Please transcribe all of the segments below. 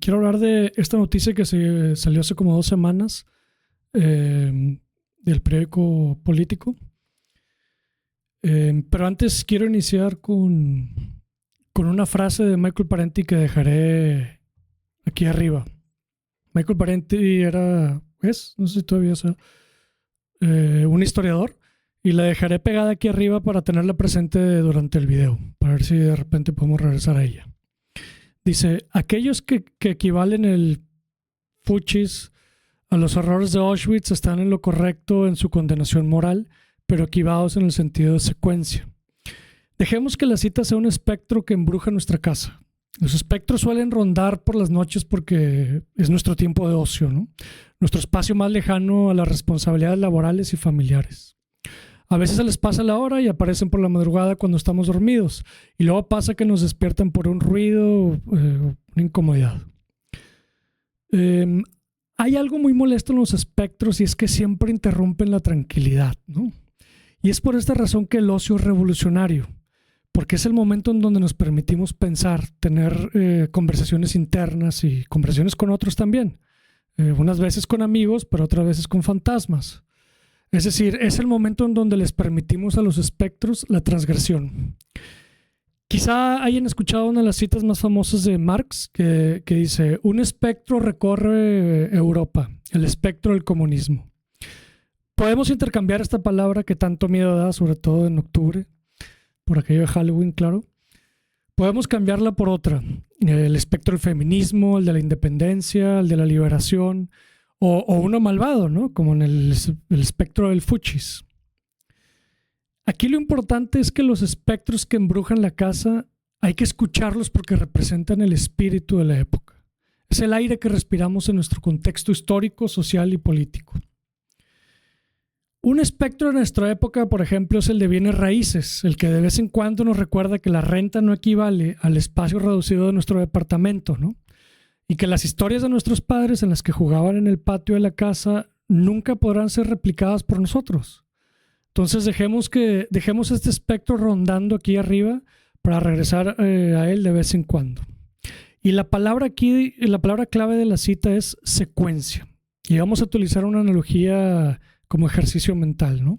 Quiero hablar de esta noticia que se salió hace como 2 semanas del periódico Político. Pero antes quiero iniciar con una frase de Michael Parenti que dejaré aquí arriba. Michael Parenti no sé si todavía es, un historiador, y la dejaré pegada aquí arriba para tenerla presente durante el video, para ver si de repente podemos regresar a ella. Dice: aquellos que equivalen el fuchis a los horrores de Auschwitz están en lo correcto en su condenación moral, pero equivocados en el sentido de secuencia. Dejemos que la cita sea un espectro que embruja nuestra casa. Los espectros suelen rondar por las noches porque es nuestro tiempo de ocio, ¿no? Nuestro espacio más lejano a las responsabilidades laborales y familiares. A veces se les pasa la hora y aparecen por la madrugada cuando estamos dormidos, y luego pasa que nos despiertan por un ruido, una incomodidad. Hay algo muy molesto en los espectros, y es que siempre interrumpen la tranquilidad, ¿no? Y es por esta razón que el ocio es revolucionario, porque es el momento en donde nos permitimos pensar, tener conversaciones internas y conversaciones con otros también. Unas veces con amigos, pero otras veces con fantasmas. Es decir, es el momento en donde les permitimos a los espectros la transgresión. Quizá hayan escuchado una de las citas más famosas de Marx que dice: un espectro recorre Europa, el espectro del comunismo. Podemos intercambiar esta palabra que tanto miedo da, sobre todo en octubre, por aquello de Halloween, claro. Podemos cambiarla por otra: el espectro del feminismo, el de la independencia, el de la liberación, o uno malvado, ¿no? Como en el espectro del fuchis. Aquí lo importante es que los espectros que embrujan la casa hay que escucharlos porque representan el espíritu de la época. Es el aire que respiramos en nuestro contexto histórico, social y político. Un espectro de nuestra época, por ejemplo, es el de bienes raíces, el que de vez en cuando nos recuerda que la renta no equivale al espacio reducido de nuestro departamento, ¿no? Y que las historias de nuestros padres en las que jugaban en el patio de la casa nunca podrán ser replicadas por nosotros. Entonces dejemos este espectro rondando aquí arriba para regresar a él de vez en cuando. Y la palabra clave de la cita es secuencia. Y vamos a utilizar una analogía como ejercicio mental, ¿no?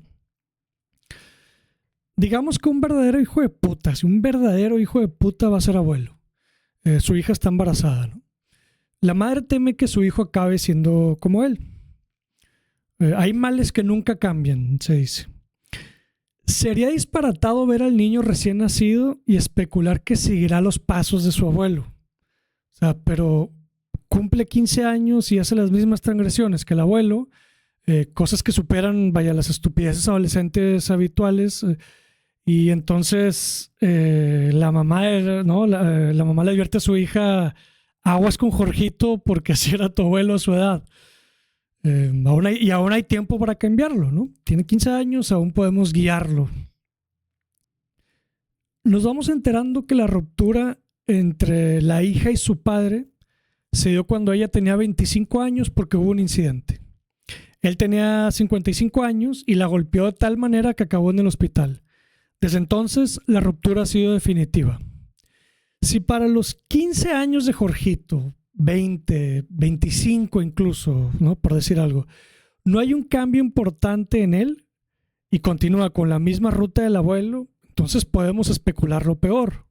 Digamos que un verdadero hijo de puta, si un verdadero hijo de puta va a ser abuelo, su hija está embarazada, ¿no? La madre teme que su hijo acabe siendo como él. Hay males que nunca cambian, se dice. Sería disparatado ver al niño recién nacido y especular que seguirá los pasos de su abuelo. O sea, pero cumple 15 años y hace las mismas transgresiones que el abuelo, cosas que superan, las estupideces adolescentes habituales. Y entonces la mamá le advierte a su hija: aguas con Jorgito porque así era tu abuelo a su edad. Aún hay tiempo para cambiarlo, ¿no? Tiene 15 años, aún podemos guiarlo. Nos vamos enterando que la ruptura entre la hija y su padre se dio cuando ella tenía 25 años porque hubo un incidente. Él tenía 55 años y la golpeó de tal manera que acabó en el hospital. Desde entonces, la ruptura ha sido definitiva. Si para los 15 años de Jorgito, 20, 25 incluso, ¿no? Por decir algo, no hay un cambio importante en él y continúa con la misma ruta del abuelo, entonces podemos especular lo peor.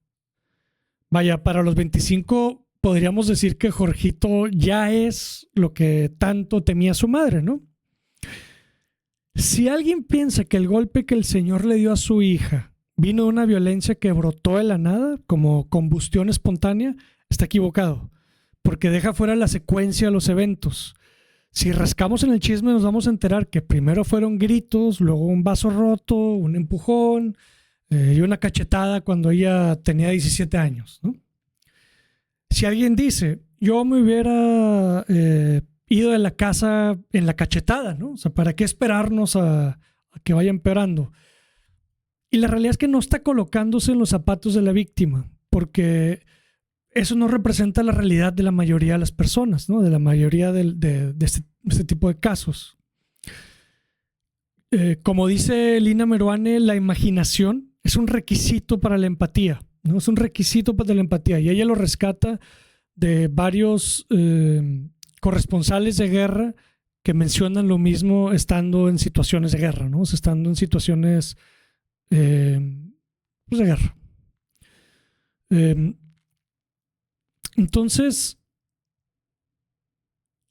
Para los 25 podríamos decir que Jorgito ya es lo que tanto temía su madre, ¿no? Si alguien piensa que el golpe que el Señor le dio a su hija vino de una violencia que brotó de la nada, como combustión espontánea, está equivocado, porque deja fuera la secuencia de los eventos. Si rascamos en el chisme nos vamos a enterar que primero fueron gritos, luego un vaso roto, un empujón y una cachetada cuando ella tenía 17 años, ¿no? Si alguien dice: yo me hubiera ido de la casa en la cachetada, ¿no? O sea, ¿para qué esperarnos a que vaya empeorando? Y la realidad es que no está colocándose en los zapatos de la víctima, porque eso no representa la realidad de la mayoría de las personas, ¿no? De la mayoría de este tipo de casos. Como dice Lina Meruane, la imaginación es un requisito para la empatía, ¿no? Es un requisito para la empatía, y ella lo rescata de varios corresponsales de guerra que mencionan lo mismo estando en situaciones de guerra, ¿no? O sea, estando en situaciones pues de guerra. Entonces,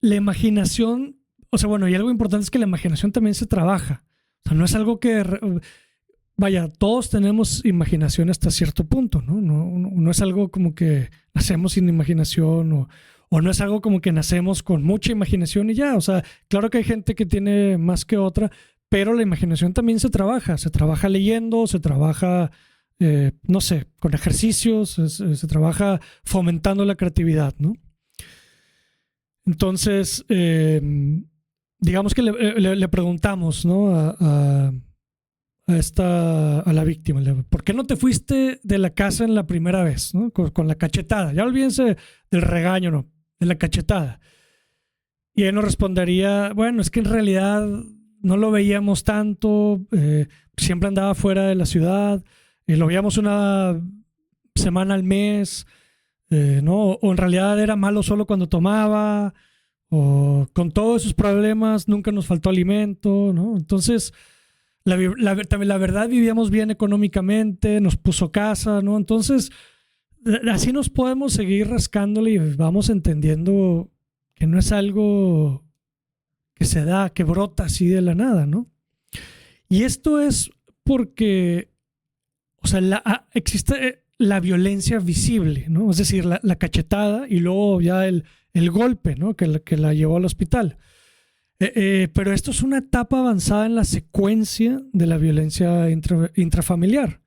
la imaginación, o sea, bueno, y algo importante es que la imaginación también se trabaja. O sea, no es algo que, vaya, todos tenemos imaginación hasta cierto punto, ¿no? No es algo como que nacemos sin imaginación o no es algo como que nacemos con mucha imaginación y ya. O sea, claro que hay gente que tiene más que otra, pero la imaginación también se trabaja leyendo, se trabaja, no sé, con ejercicios, se trabaja fomentando la creatividad, ¿no? Entonces, digamos que le preguntamos, ¿no? A la víctima, ¿por qué no te fuiste de la casa en la primera vez, ¿no? Con la cachetada. Ya olvídense del regaño, ¿no? De la cachetada. Y él nos respondería, bueno, es que en realidad no lo veíamos tanto, siempre andaba fuera de la ciudad, lo veíamos una semana al mes, ¿no? O en realidad era malo solo cuando tomaba, o con todos sus problemas nunca nos faltó alimento, ¿no? Entonces, la verdad vivíamos bien económicamente, nos puso casa, ¿no? Entonces, así nos podemos seguir rascándole y vamos entendiendo que no es algo que se da, que brota así de la nada, ¿no? Y esto es porque, o sea, existe la violencia visible, ¿no? Es decir, la cachetada y luego ya el golpe, ¿no? Que la llevó al hospital. Pero esto es una etapa avanzada en la secuencia de la violencia intrafamiliar.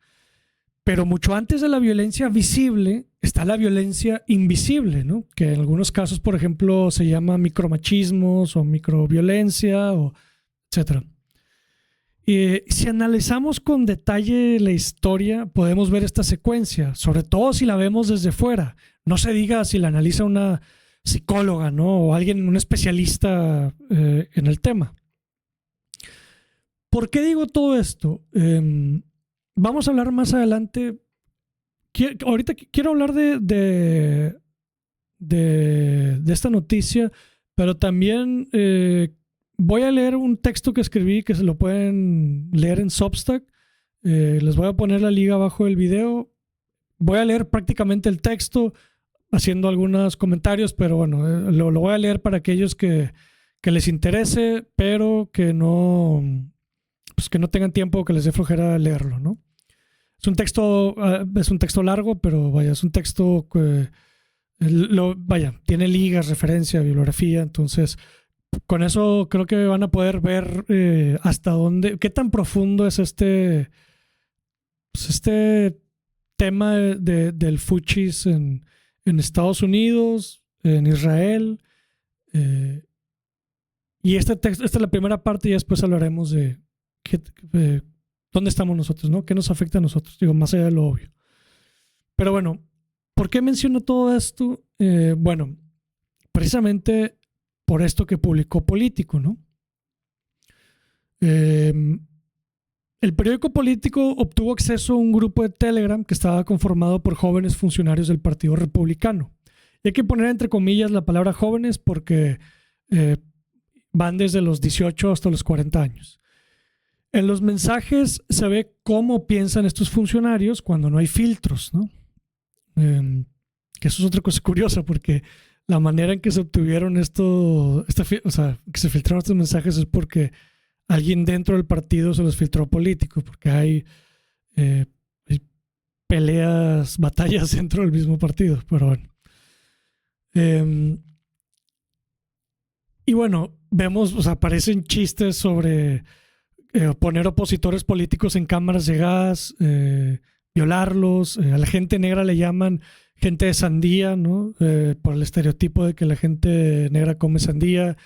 Pero mucho antes de la violencia visible está la violencia invisible, ¿no? Que en algunos casos, por ejemplo, se llama micromachismos o microviolencia, etc. Si analizamos con detalle la historia, podemos ver esta secuencia, sobre todo si la vemos desde fuera. No se diga si la analiza una psicóloga, ¿no? O alguien, un especialista en el tema. ¿Por qué digo todo esto? Vamos a hablar más adelante. Ahorita quiero hablar de esta noticia, pero también voy a leer un texto que escribí que se lo pueden leer en Substack. Les voy a poner la liga abajo del video. Voy a leer prácticamente el texto haciendo algunos comentarios, pero bueno, lo voy a leer para aquellos que les interese, pero que no tengan tiempo o que les dé flojera leerlo, ¿no? Es un texto largo, pero vaya, es un texto que tiene ligas, referencia, bibliografía, entonces con eso creo que van a poder ver hasta dónde, qué tan profundo es este tema del fuchis en Estados Unidos, en Israel, y esta es la primera parte y después hablaremos de dónde estamos nosotros, ¿no? ¿Qué nos afecta a nosotros? Digo, más allá de lo obvio. Pero bueno, ¿por qué menciono todo esto? Bueno, precisamente por esto que publicó Político, ¿no? El periódico Político obtuvo acceso a un grupo de Telegram que estaba conformado por jóvenes funcionarios del Partido Republicano. Y hay que poner entre comillas la palabra jóvenes porque van desde los 18 hasta los 40 años. En los mensajes se ve cómo piensan estos funcionarios cuando no hay filtros, ¿no? Que eso es otra cosa curiosa porque la manera en que se obtuvieron que se filtraron estos mensajes es porque alguien dentro del partido se los filtró Político, porque hay peleas, batallas dentro del mismo partido, pero bueno. Y bueno, vemos, o sea, aparecen chistes sobre poner opositores políticos en cámaras de gas, violarlos, a la gente negra le llaman gente de sandía, ¿no? Por el estereotipo de que la gente negra come sandía.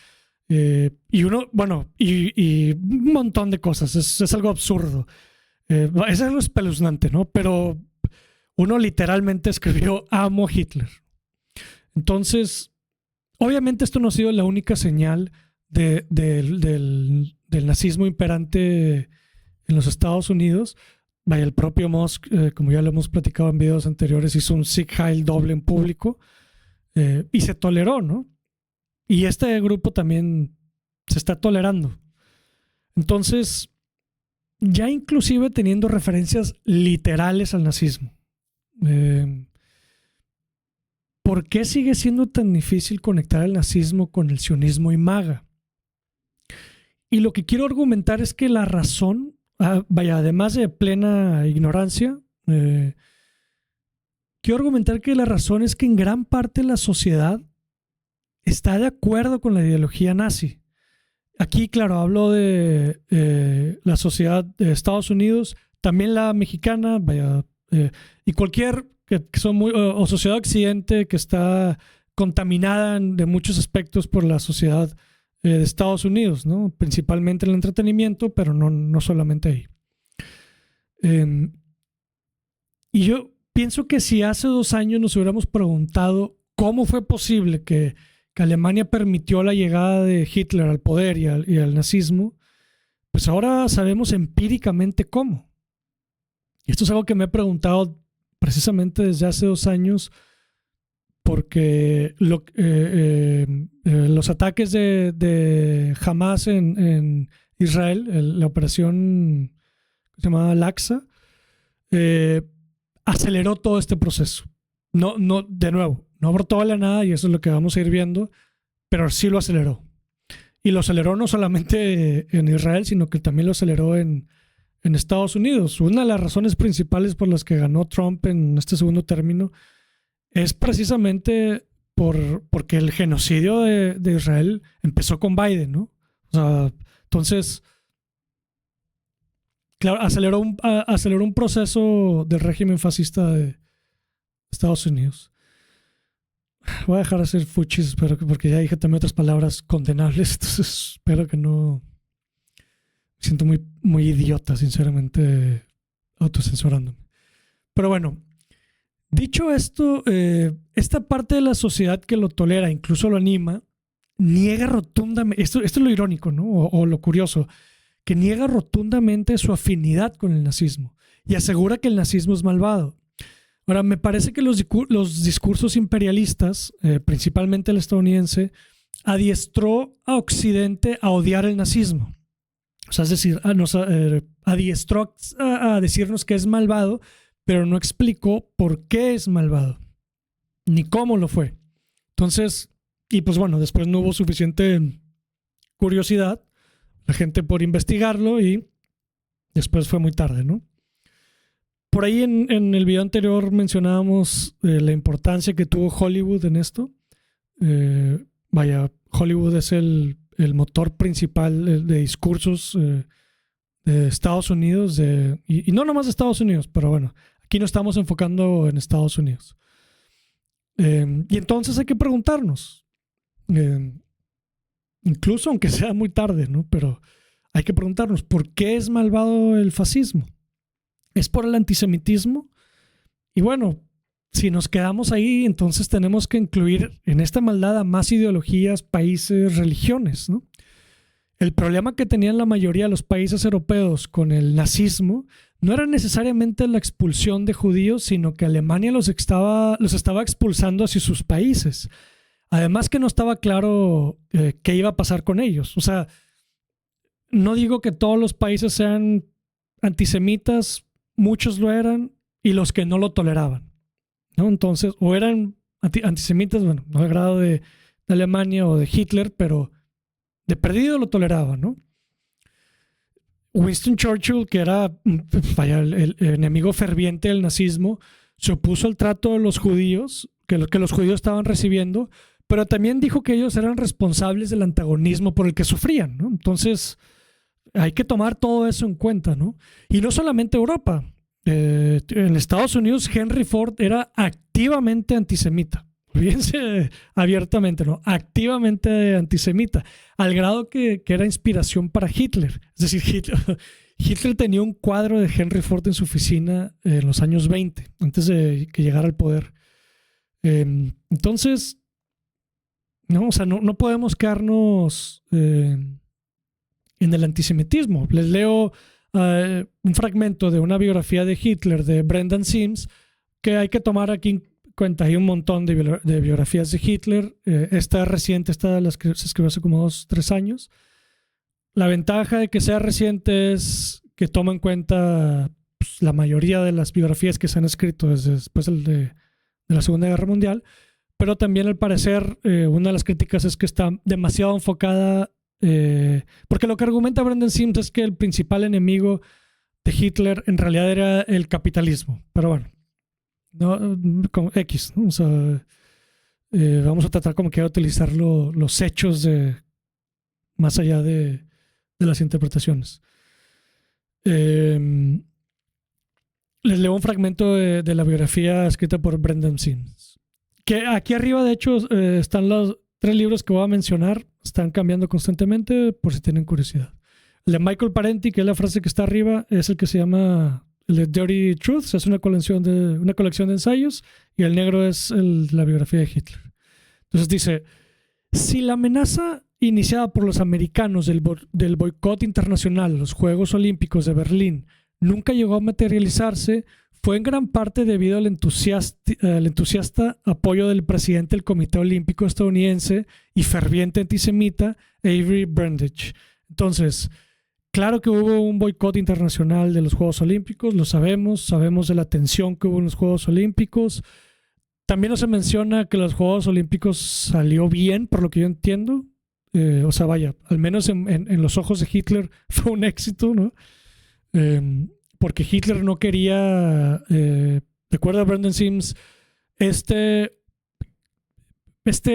Y un montón de cosas, es algo absurdo. Es algo espeluznante, ¿no? Pero uno literalmente escribió amo Hitler. Entonces, obviamente esto no ha sido la única señal del nazismo imperante en los Estados Unidos. Vaya, el propio Musk, como ya lo hemos platicado en videos anteriores, hizo un Sieg Heil doble en público. y se toleró, ¿no? Y este grupo también se está tolerando. Entonces, ya inclusive teniendo referencias literales al nazismo. ¿Por qué sigue siendo tan difícil conectar el nazismo con el sionismo y MAGA? Y lo que quiero argumentar es que la razón, además de plena ignorancia, quiero argumentar que la razón es que en gran parte la sociedad está de acuerdo con la ideología nazi. Aquí, claro, hablo de la sociedad de Estados Unidos, también la mexicana, y cualquier que son o sociedad occidente que está contaminada de muchos aspectos por la sociedad de Estados Unidos, ¿no? Principalmente el entretenimiento, pero no solamente ahí. Y yo pienso que si hace 2 años nos hubiéramos preguntado cómo fue posible que Alemania permitió la llegada de Hitler al poder y al nazismo, pues ahora sabemos empíricamente cómo. Y esto es algo que me he preguntado precisamente desde hace 2 años, porque los ataques de Hamas en Israel, la operación que se llamaba Al-Aqsa, aceleró todo este proceso. De nuevo, no brotó de la nada, y eso es lo que vamos a ir viendo, pero sí lo aceleró. Y lo aceleró no solamente en Israel, sino que también lo aceleró en Estados Unidos. Una de las razones principales por las que ganó Trump en este segundo término es precisamente porque el genocidio de Israel empezó con Biden, ¿no? O sea, entonces, claro, aceleró un proceso del régimen fascista de Estados Unidos. Voy a dejar de hacer fuchis, porque ya dije también otras palabras condenables, entonces espero que no... Me siento muy, muy idiota, sinceramente, autocensurándome. Pero bueno, dicho esto, esta parte de la sociedad que lo tolera, incluso lo anima, niega rotundamente, esto es lo irónico, ¿no? O lo curioso, que niega rotundamente su afinidad con el nazismo y asegura que el nazismo es malvado. Ahora, me parece que los discursos imperialistas, principalmente el estadounidense, adiestró a Occidente a odiar el nazismo. O sea, es decir, nos adiestró a decirnos que es malvado, pero no explicó por qué es malvado, ni cómo lo fue. Entonces, y pues bueno, después no hubo suficiente curiosidad, la gente por investigarlo, y después fue muy tarde, ¿no? Por ahí en el video anterior mencionábamos la importancia que tuvo Hollywood en esto. Hollywood es el motor principal de discursos de Estados Unidos, y no nomás de Estados Unidos, pero bueno, aquí nos estamos enfocando en Estados Unidos. Y entonces hay que preguntarnos, incluso aunque sea muy tarde, ¿no? Pero hay que preguntarnos, ¿por qué es malvado el fascismo? ¿Es por el antisemitismo? Y bueno, si nos quedamos ahí, entonces tenemos que incluir en esta maldad a más ideologías, países, religiones, ¿no? El problema que tenían la mayoría de los países europeos con el nazismo no era necesariamente la expulsión de judíos, sino que Alemania los estaba expulsando hacia sus países. Además que no estaba claro qué iba a pasar con ellos. O sea, no digo que todos los países sean antisemitas, muchos lo eran, y los que no lo toleraban, ¿no? Entonces, o eran antisemitas, bueno, no al grado de Alemania o de Hitler, pero de perdido lo toleraban, ¿no? Winston Churchill, que era el enemigo ferviente del nazismo, se opuso al trato de los judíos, que los judíos estaban recibiendo, pero también dijo que ellos eran responsables del antagonismo por el que sufrían, ¿no? Entonces, hay que tomar todo eso en cuenta, ¿no? Y no solamente Europa. En Estados Unidos, Henry Ford era activamente antisemita. Olvídense abiertamente, ¿no? Activamente antisemita, al grado que era inspiración para Hitler. Es decir, Hitler tenía un cuadro de Henry Ford en su oficina en los años 20, antes de que llegara al poder. Entonces, no, o sea, no podemos quedarnos en el antisemitismo. Les leo un fragmento de una biografía de Hitler de Brendan Sims, que hay que tomar aquí cuenta, hay un montón de biografías de Hitler. Esta es reciente, esta de las que se escribió hace como 2, 3 años. La ventaja de que sea reciente es que toma en cuenta pues, la mayoría de las biografías que se han escrito desde después de la Segunda Guerra Mundial, pero también al parecer una de las críticas es que está demasiado enfocada, porque lo que argumenta Brendan Sims es que el principal enemigo de Hitler en realidad era el capitalismo, pero bueno, no, con X, ¿no? O sea, vamos a tratar como que utilizar los hechos más allá de las interpretaciones. Les leo un fragmento de la biografía escrita por Brendan Sims. Que aquí arriba, de hecho, están los 3 libros que voy a mencionar. Están cambiando constantemente por si tienen curiosidad. El de Michael Parenti, que es la frase que está arriba, es el que se llama el de Dirty Truths. Es una colección de ensayos. Y el negro es la biografía de Hitler. Entonces dice, si la amenaza iniciada por los americanos del boicot internacional a los Juegos Olímpicos de Berlín nunca llegó a materializarse, fue en gran parte debido al entusiasta apoyo del presidente del Comité Olímpico estadounidense y ferviente antisemita Avery Brundage. Entonces, claro que hubo un boicot internacional de los Juegos Olímpicos, lo sabemos de la tensión que hubo en los Juegos Olímpicos. También no se menciona que los Juegos Olímpicos salió bien, por lo que yo entiendo. O sea, vaya, al menos en los ojos de Hitler fue un éxito, ¿no? Porque Hitler no quería, de acuerdo a Brendan Sims, este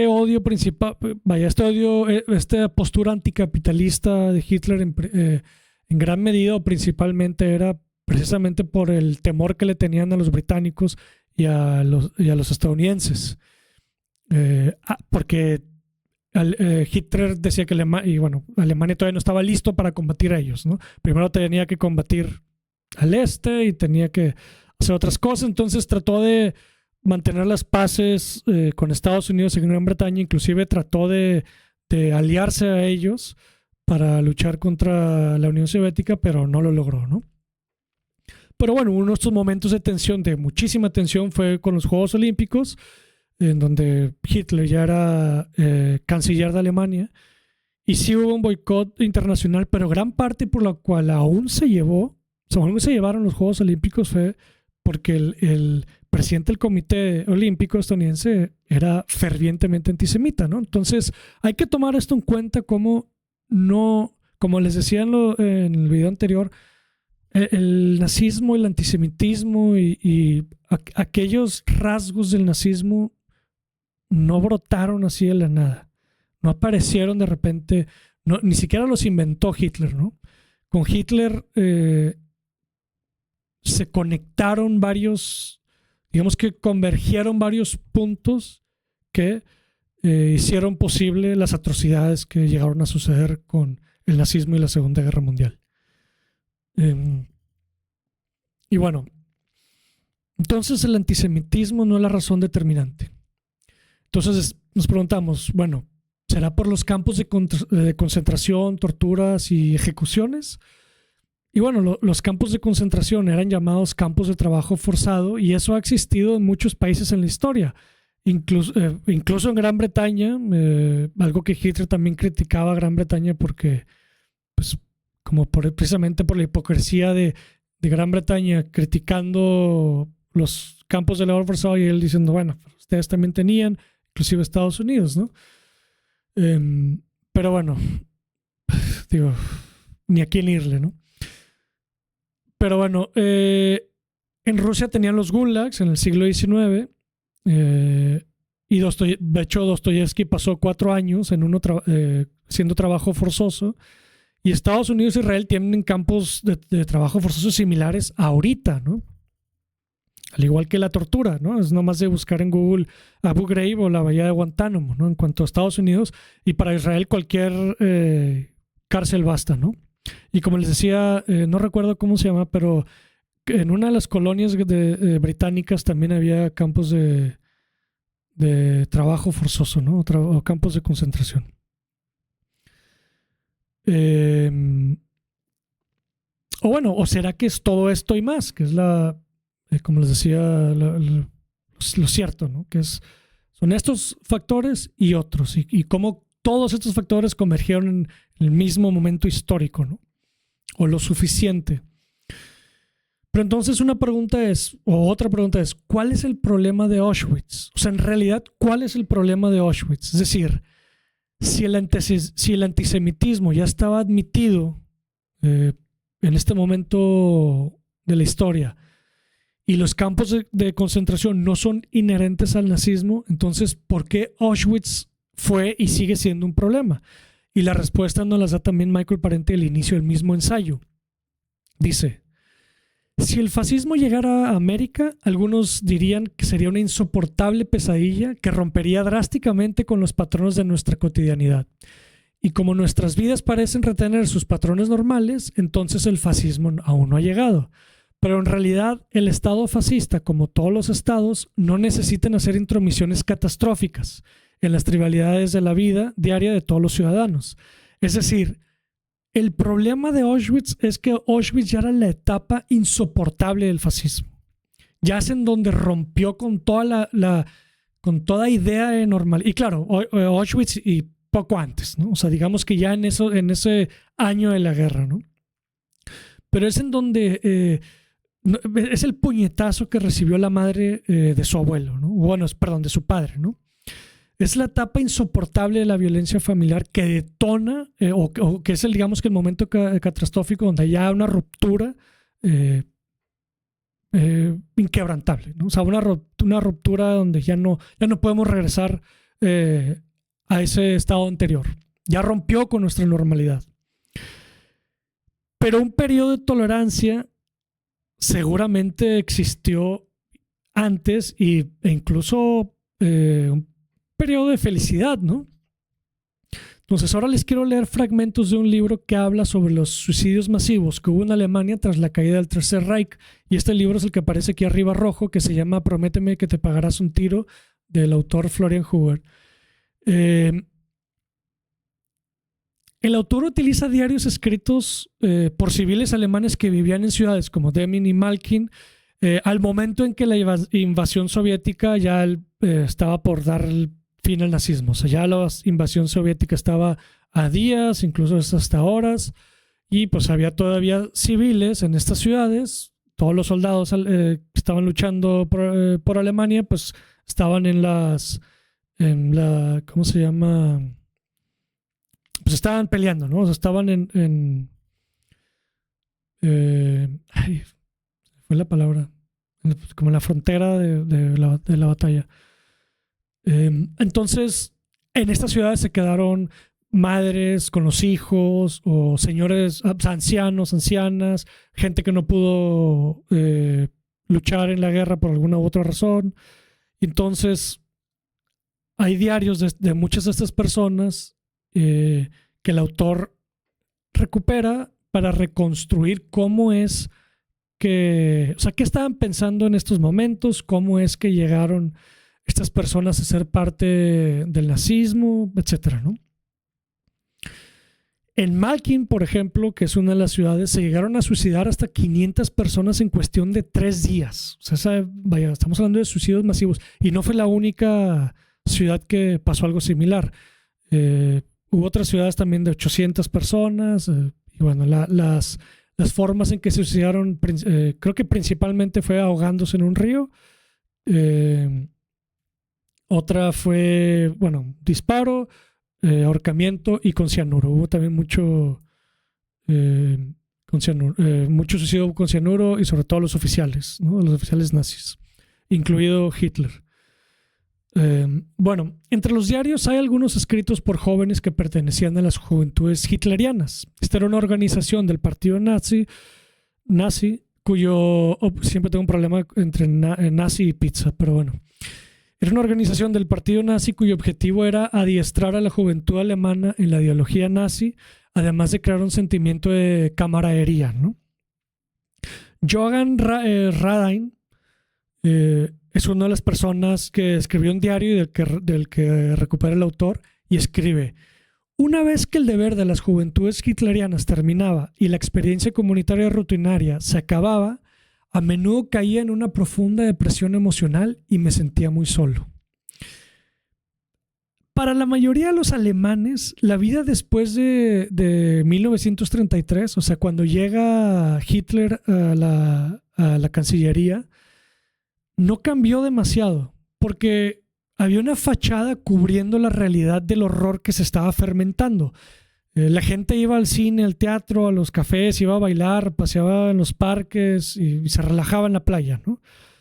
odio principal, vaya, esta postura anticapitalista de Hitler en gran medida o principalmente era precisamente por el temor que le tenían a los británicos y a los estadounidenses. Porque Hitler decía que Alemania todavía no estaba listo para combatir a ellos, ¿no? Primero tenía que combatir al este y tenía que hacer otras cosas, entonces trató de mantener las paces con Estados Unidos y Gran Bretaña, inclusive trató de aliarse a ellos para luchar contra la Unión Soviética, pero no lo logró, ¿no? Pero bueno, uno de estos momentos de tensión, de muchísima tensión, fue con los Juegos Olímpicos, en donde Hitler ya era canciller de Alemania, y sí hubo un boicot internacional, pero gran parte por la cual aún se llevaron los Juegos Olímpicos fue porque el presidente del Comité Olímpico estadounidense era fervientemente antisemita, ¿no? Entonces hay que tomar esto en cuenta como les decía en el video anterior, el nazismo, el antisemitismo y aquellos rasgos del nazismo no brotaron así de la nada. No aparecieron de repente, ni siquiera los inventó Hitler, ¿no? Con Hitler se conectaron digamos que convergieron varios puntos que hicieron posible las atrocidades que llegaron a suceder con el nazismo y la Segunda Guerra Mundial. Y bueno, entonces el antisemitismo no es la razón determinante. Entonces nos preguntamos, bueno, ¿será por los campos de concentración, torturas y ejecuciones? Y bueno, los campos de concentración eran llamados campos de trabajo forzado y eso ha existido en muchos países en la historia. Incluso en Gran Bretaña, algo que Hitler también criticaba a Gran Bretaña porque, pues, precisamente por la hipocresía de Gran Bretaña criticando los campos de labor forzado y él diciendo, bueno, ustedes también tenían, inclusive Estados Unidos, ¿no? Pero bueno, digo, ni a quién irle, ¿no? Pero bueno, en Rusia tenían los gulags en el siglo XIX y de hecho Dostoyevsky pasó 4 años haciendo trabajo forzoso y Estados Unidos e Israel tienen campos de trabajo forzoso similares ahorita, ¿no? Al igual que la tortura, ¿no? Es nomás de buscar en Google Abu Ghraib o la bahía de Guantánamo, ¿no? En cuanto a Estados Unidos, y para Israel cualquier cárcel basta, ¿no? Y como les decía, no recuerdo cómo se llama, pero en una de las colonias británicas también había campos de trabajo forzoso, ¿no? O campos de concentración. O será que es todo esto y más, que es como les decía, los lo cierto, ¿no? Son estos factores y otros, y cómo todos estos factores convergieron en el mismo momento histórico, ¿no? O lo suficiente. Pero entonces otra pregunta es, ¿cuál es el problema de Auschwitz? O sea, en realidad, ¿cuál es el problema de Auschwitz? Es decir, si el antisemitismo ya estaba admitido en este momento de la historia y los campos de concentración no son inherentes al nazismo, entonces, ¿por qué Auschwitz fue y sigue siendo un problema? Y la respuesta nos la da también Michael Parenti al inicio del mismo ensayo. Dice: si el fascismo llegara a América, algunos dirían que sería una insoportable pesadilla que rompería drásticamente con los patrones de nuestra cotidianidad. Y como nuestras vidas parecen retener sus patrones normales, entonces el fascismo aún no ha llegado. Pero en realidad el Estado fascista, como todos los estados, no necesitan hacer intromisiones catastróficas en las trivialidades de la vida diaria de todos los ciudadanos. Es decir, el problema de Auschwitz es que Auschwitz ya era la etapa insoportable del fascismo. Ya es en donde rompió con toda con toda idea de normal. Y claro, Auschwitz y poco antes, ¿no? O sea, digamos que ya en ese año de la guerra, ¿no? Pero es en donde es el puñetazo que recibió la madre de su abuelo, ¿no? Bueno, perdón, de su padre, ¿no? Es la etapa insoportable de la violencia familiar que detona, o que es digamos que el momento catastrófico donde hay una ruptura inquebrantable, ¿no? O sea, una ruptura donde ya no podemos regresar a ese estado anterior. Ya rompió con nuestra normalidad. Pero un periodo de tolerancia seguramente existió antes e incluso un periodo de felicidad, ¿no? Entonces ahora les quiero leer fragmentos de un libro que habla sobre los suicidios masivos que hubo en Alemania tras la caída del Tercer Reich, y este libro es el que aparece aquí arriba rojo, que se llama Prométeme que te pagarás un tiro, del autor Florian Huber. El autor utiliza diarios escritos por civiles alemanes que vivían en ciudades como Demmin y Malkin al momento en que la invasión soviética ya estaba por dar fin al nazismo. O sea, ya la invasión soviética estaba a días, incluso hasta horas, y pues había todavía civiles en estas ciudades. Todos los soldados que estaban luchando por Alemania pues estaban ¿cómo se llama? Pues estaban peleando, ¿no? O sea, estaban fue la palabra, como en la frontera de la batalla. Entonces, en estas ciudades se quedaron madres con los hijos, o señores, ancianos, ancianas, gente que no pudo luchar en la guerra por alguna u otra razón. Entonces, hay diarios de muchas de estas personas que el autor recupera para reconstruir cómo es que, o sea, qué estaban pensando en estos momentos, cómo es que llegaron estas personas a ser parte del nazismo, etcétera, ¿no? En Malkin, por ejemplo, que es una de las ciudades, se llegaron a suicidar hasta 500 personas en cuestión de 3 días. O sea, vaya, estamos hablando de suicidios masivos, y no fue la única ciudad que pasó algo similar. Hubo otras ciudades también de 800 personas, y bueno, las formas en que se suicidaron, creo que principalmente fue ahogándose en un río. Otra fue, bueno, disparo, ahorcamiento y con cianuro. Hubo también mucho suicidio con cianuro, y sobre todo los oficiales, ¿no? Los oficiales nazis, incluido Hitler. Bueno, entre los diarios hay algunos escritos por jóvenes que pertenecían a las juventudes hitlerianas. Esta era una organización del partido nazi, cuyo... siempre tengo un problema entre nazi y pizza, pero bueno. Era una organización del partido nazi cuyo objetivo era adiestrar a la juventud alemana en la ideología nazi, además de crear un sentimiento de camaradería, ¿no? Johann Radain es una de las personas que escribió un diario y del que recupera el autor, y escribe: una vez que el deber de las juventudes hitlerianas terminaba y la experiencia comunitaria rutinaria se acababa, a menudo caía en una profunda depresión emocional y me sentía muy solo. Para la mayoría de los alemanes, la vida después de 1933, o sea, cuando llega Hitler a la Cancillería, no cambió demasiado, porque había una fachada cubriendo la realidad del horror que se estaba fermentando. La gente iba al cine, al teatro, a los cafés, iba a bailar, paseaba en los parques y se relajaba en la playa, ¿no?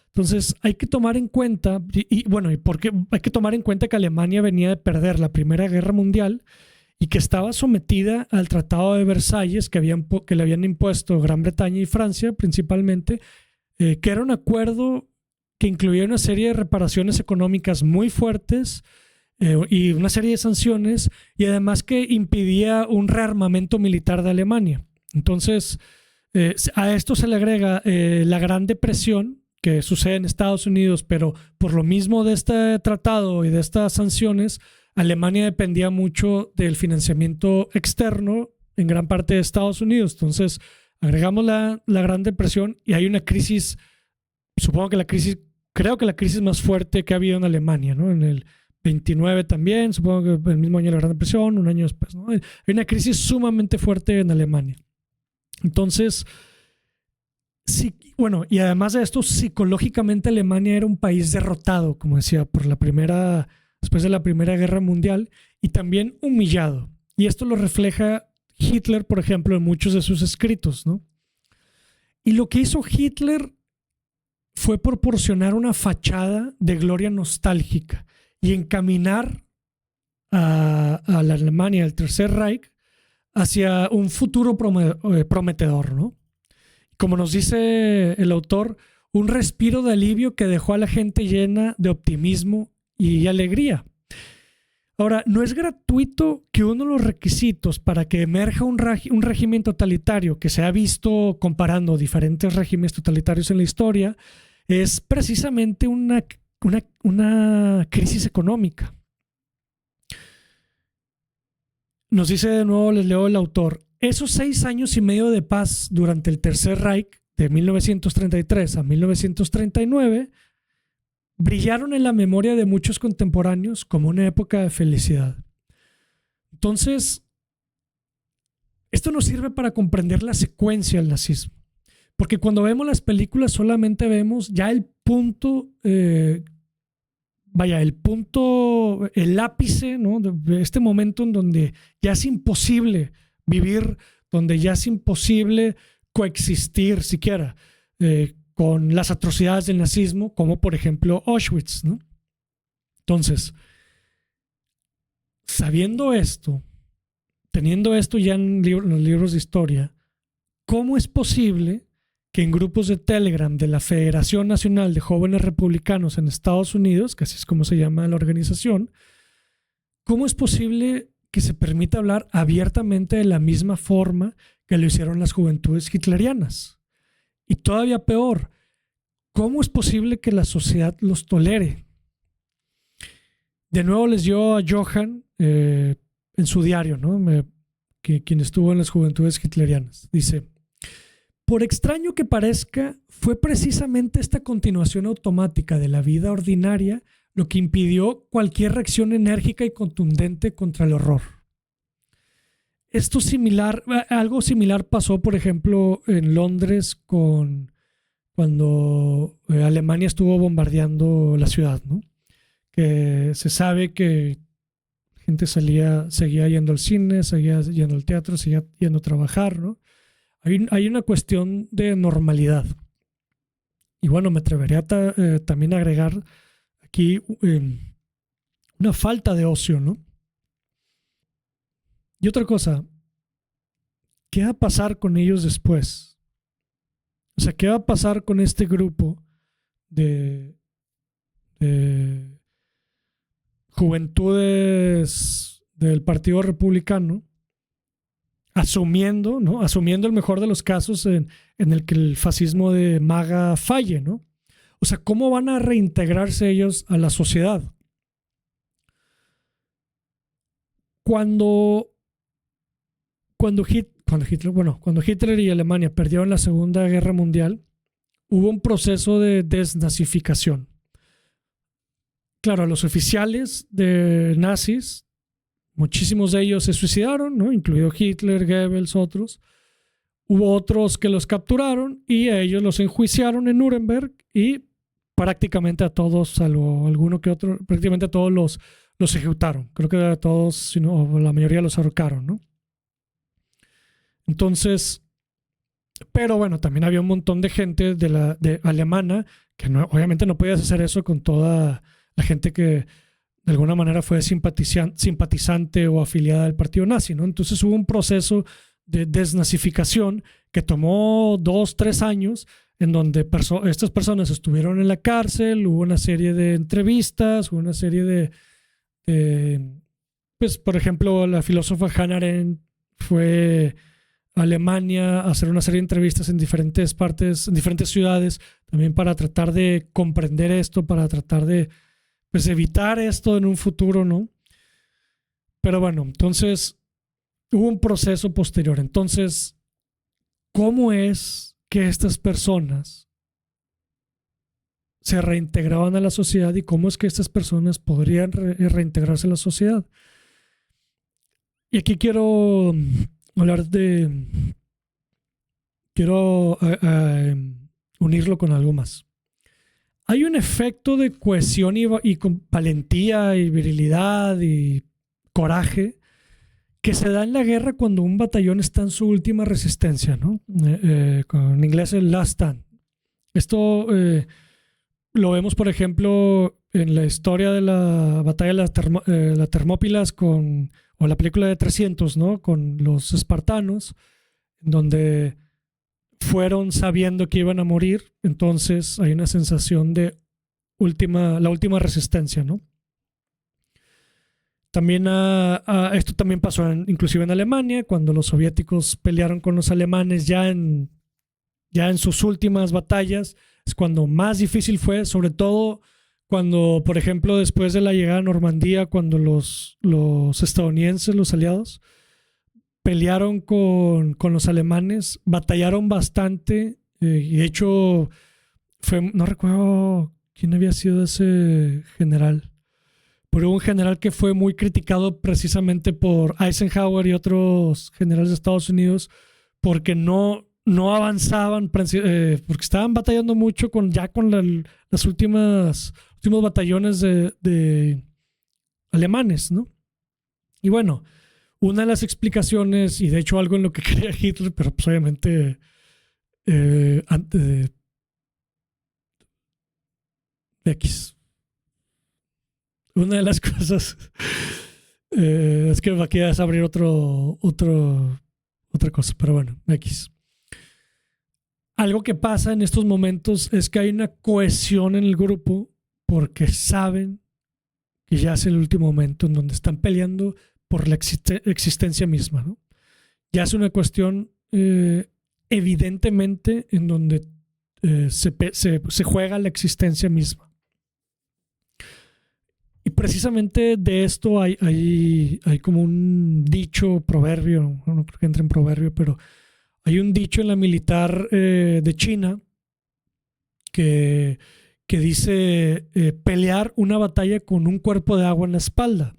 Entonces hay que tomar en cuenta, ¿y por qué? Hay que tomar en cuenta que Alemania venía de perder la Primera Guerra Mundial y que estaba sometida al Tratado de Versalles que le habían impuesto Gran Bretaña y Francia principalmente, que era un acuerdo que incluía una serie de reparaciones económicas muy fuertes y una serie de sanciones, y además que impidía un rearmamento militar de Alemania. Entonces, a esto se le agrega la Gran Depresión que sucede en Estados Unidos, pero por lo mismo de este tratado y de estas sanciones, Alemania dependía mucho del financiamiento externo en gran parte de Estados Unidos. Entonces, agregamos la Gran Depresión y hay una crisis, creo que la crisis más fuerte que ha habido en Alemania, ¿no? En el 29 también, supongo que el mismo año de la Gran Depresión, un año después, ¿no? Hay una crisis sumamente fuerte en Alemania. Entonces, sí, bueno, y además de esto, psicológicamente Alemania era un país derrotado, como decía, después de la Primera Guerra Mundial, y también humillado. Y esto lo refleja Hitler, por ejemplo, en muchos de sus escritos, ¿no? Y lo que hizo Hitler fue proporcionar una fachada de gloria nostálgica y encaminar a la Alemania, al Tercer Reich, hacia un futuro prometedor, ¿no? Como nos dice el autor, un respiro de alivio que dejó a la gente llena de optimismo y alegría. Ahora, no es gratuito que uno de los requisitos para que emerja un régimen totalitario que se ha visto comparando diferentes regímenes totalitarios en la historia es precisamente una crisis económica. Nos dice de nuevo, les leo el autor, esos 6 años y medio de paz durante el Tercer Reich, de 1933 a 1939, brillaron en la memoria de muchos contemporáneos como una época de felicidad. Entonces, esto nos sirve para comprender la secuencia del nazismo. Porque cuando vemos las películas solamente vemos ya el punto, el ápice, ¿no? De este momento en donde ya es imposible vivir, donde ya es imposible coexistir siquiera con las atrocidades del nazismo, como por ejemplo Auschwitz, ¿no? Entonces, sabiendo esto, teniendo esto ya en los libros de historia, ¿cómo es posible que en grupos de Telegram de la Federación Nacional de Jóvenes Republicanos en Estados Unidos, que así es como se llama la organización, cómo es posible que se permita hablar abiertamente de la misma forma que lo hicieron las juventudes hitlerianas? Y todavía peor, ¿cómo es posible que la sociedad los tolere? De nuevo les dio a Johann en su diario, ¿no? Quien estuvo en las juventudes hitlerianas. Dice, por extraño que parezca, fue precisamente esta continuación automática de la vida ordinaria lo que impidió cualquier reacción enérgica y contundente contra el horror. Algo similar pasó, por ejemplo, en Londres cuando Alemania estuvo bombardeando la ciudad, ¿no? Que se sabe que gente seguía yendo al cine, seguía yendo al teatro, seguía yendo a trabajar, ¿no? Hay una cuestión de normalidad. Y bueno, me atrevería también a agregar aquí una falta de ocio, ¿no? Y otra cosa, ¿qué va a pasar con ellos después? O sea, ¿qué va a pasar con este grupo de juventudes del Partido Republicano, asumiendo el mejor de los casos en el que el fascismo de MAGA falle, ¿no? O sea, ¿cómo van a reintegrarse ellos a la sociedad? Cuando Hitler y Alemania perdieron la Segunda Guerra Mundial, hubo un proceso de desnazificación. Claro, los oficiales de nazis, muchísimos de ellos se suicidaron, ¿no? Incluido Hitler, Goebbels, otros. Hubo otros que los capturaron y a ellos los enjuiciaron en Nuremberg y prácticamente a todos, salvo alguno que otro, prácticamente a todos los ejecutaron. Creo que a todos, sino la mayoría los ahorcaron, ¿no? Entonces, pero bueno, también había un montón de gente de alemana que obviamente no podías hacer eso con toda la gente que de alguna manera fue simpatizante o afiliada al partido nazi, ¿no? Entonces hubo un proceso de desnazificación que tomó 2-3 años en donde estas personas estuvieron en la cárcel, hubo una serie de entrevistas, hubo una serie pues por ejemplo, la filósofa Hannah Arendt fue a Alemania a hacer una serie de entrevistas en diferentes partes, en diferentes ciudades, también para tratar de comprender esto, para tratar de pues evitar esto en un futuro, ¿no? Pero bueno, entonces hubo un proceso posterior. Entonces, ¿cómo es que estas personas se reintegraban a la sociedad y cómo es que estas personas podrían reintegrarse a la sociedad? Y aquí quiero hablar quiero unirlo con algo más. Hay un efecto de cohesión y con valentía y virilidad y coraje que se da en la guerra cuando un batallón está en su última resistencia, ¿no? En inglés el last stand. Esto lo vemos, por ejemplo, en la historia de la batalla de las Termópilas o la película de 300, ¿no? Con los espartanos, donde fueron sabiendo que iban a morir, entonces hay una sensación de la última resistencia, ¿no? También esto también pasó inclusive en Alemania, cuando los soviéticos pelearon con los alemanes ya en sus últimas batallas, es cuando más difícil fue, sobre todo cuando, por ejemplo, después de la llegada a Normandía, cuando los estadounidenses, los aliados, pelearon con los alemanes, batallaron bastante, y de hecho no recuerdo quién había sido ese general, pero hubo un general que fue muy criticado precisamente por Eisenhower y otros generales de Estados Unidos porque no avanzaban, porque estaban batallando mucho con las últimos batallones de alemanes, ¿no? Y bueno, una de las explicaciones, y de hecho algo en lo que quería Hitler, pero pues obviamente antes de X. Una de las cosas es que aquí es abrir otra cosa, pero bueno, X. Algo que pasa en estos momentos es que hay una cohesión en el grupo porque saben que ya es el último momento en donde están peleando por la existencia misma, ¿no? Ya es una cuestión evidentemente en donde se juega la existencia misma. Y precisamente de esto hay como un dicho, proverbio, no creo que entre en proverbio, pero hay un dicho en la militar de China que dice pelear una batalla con un cuerpo de agua en la espalda.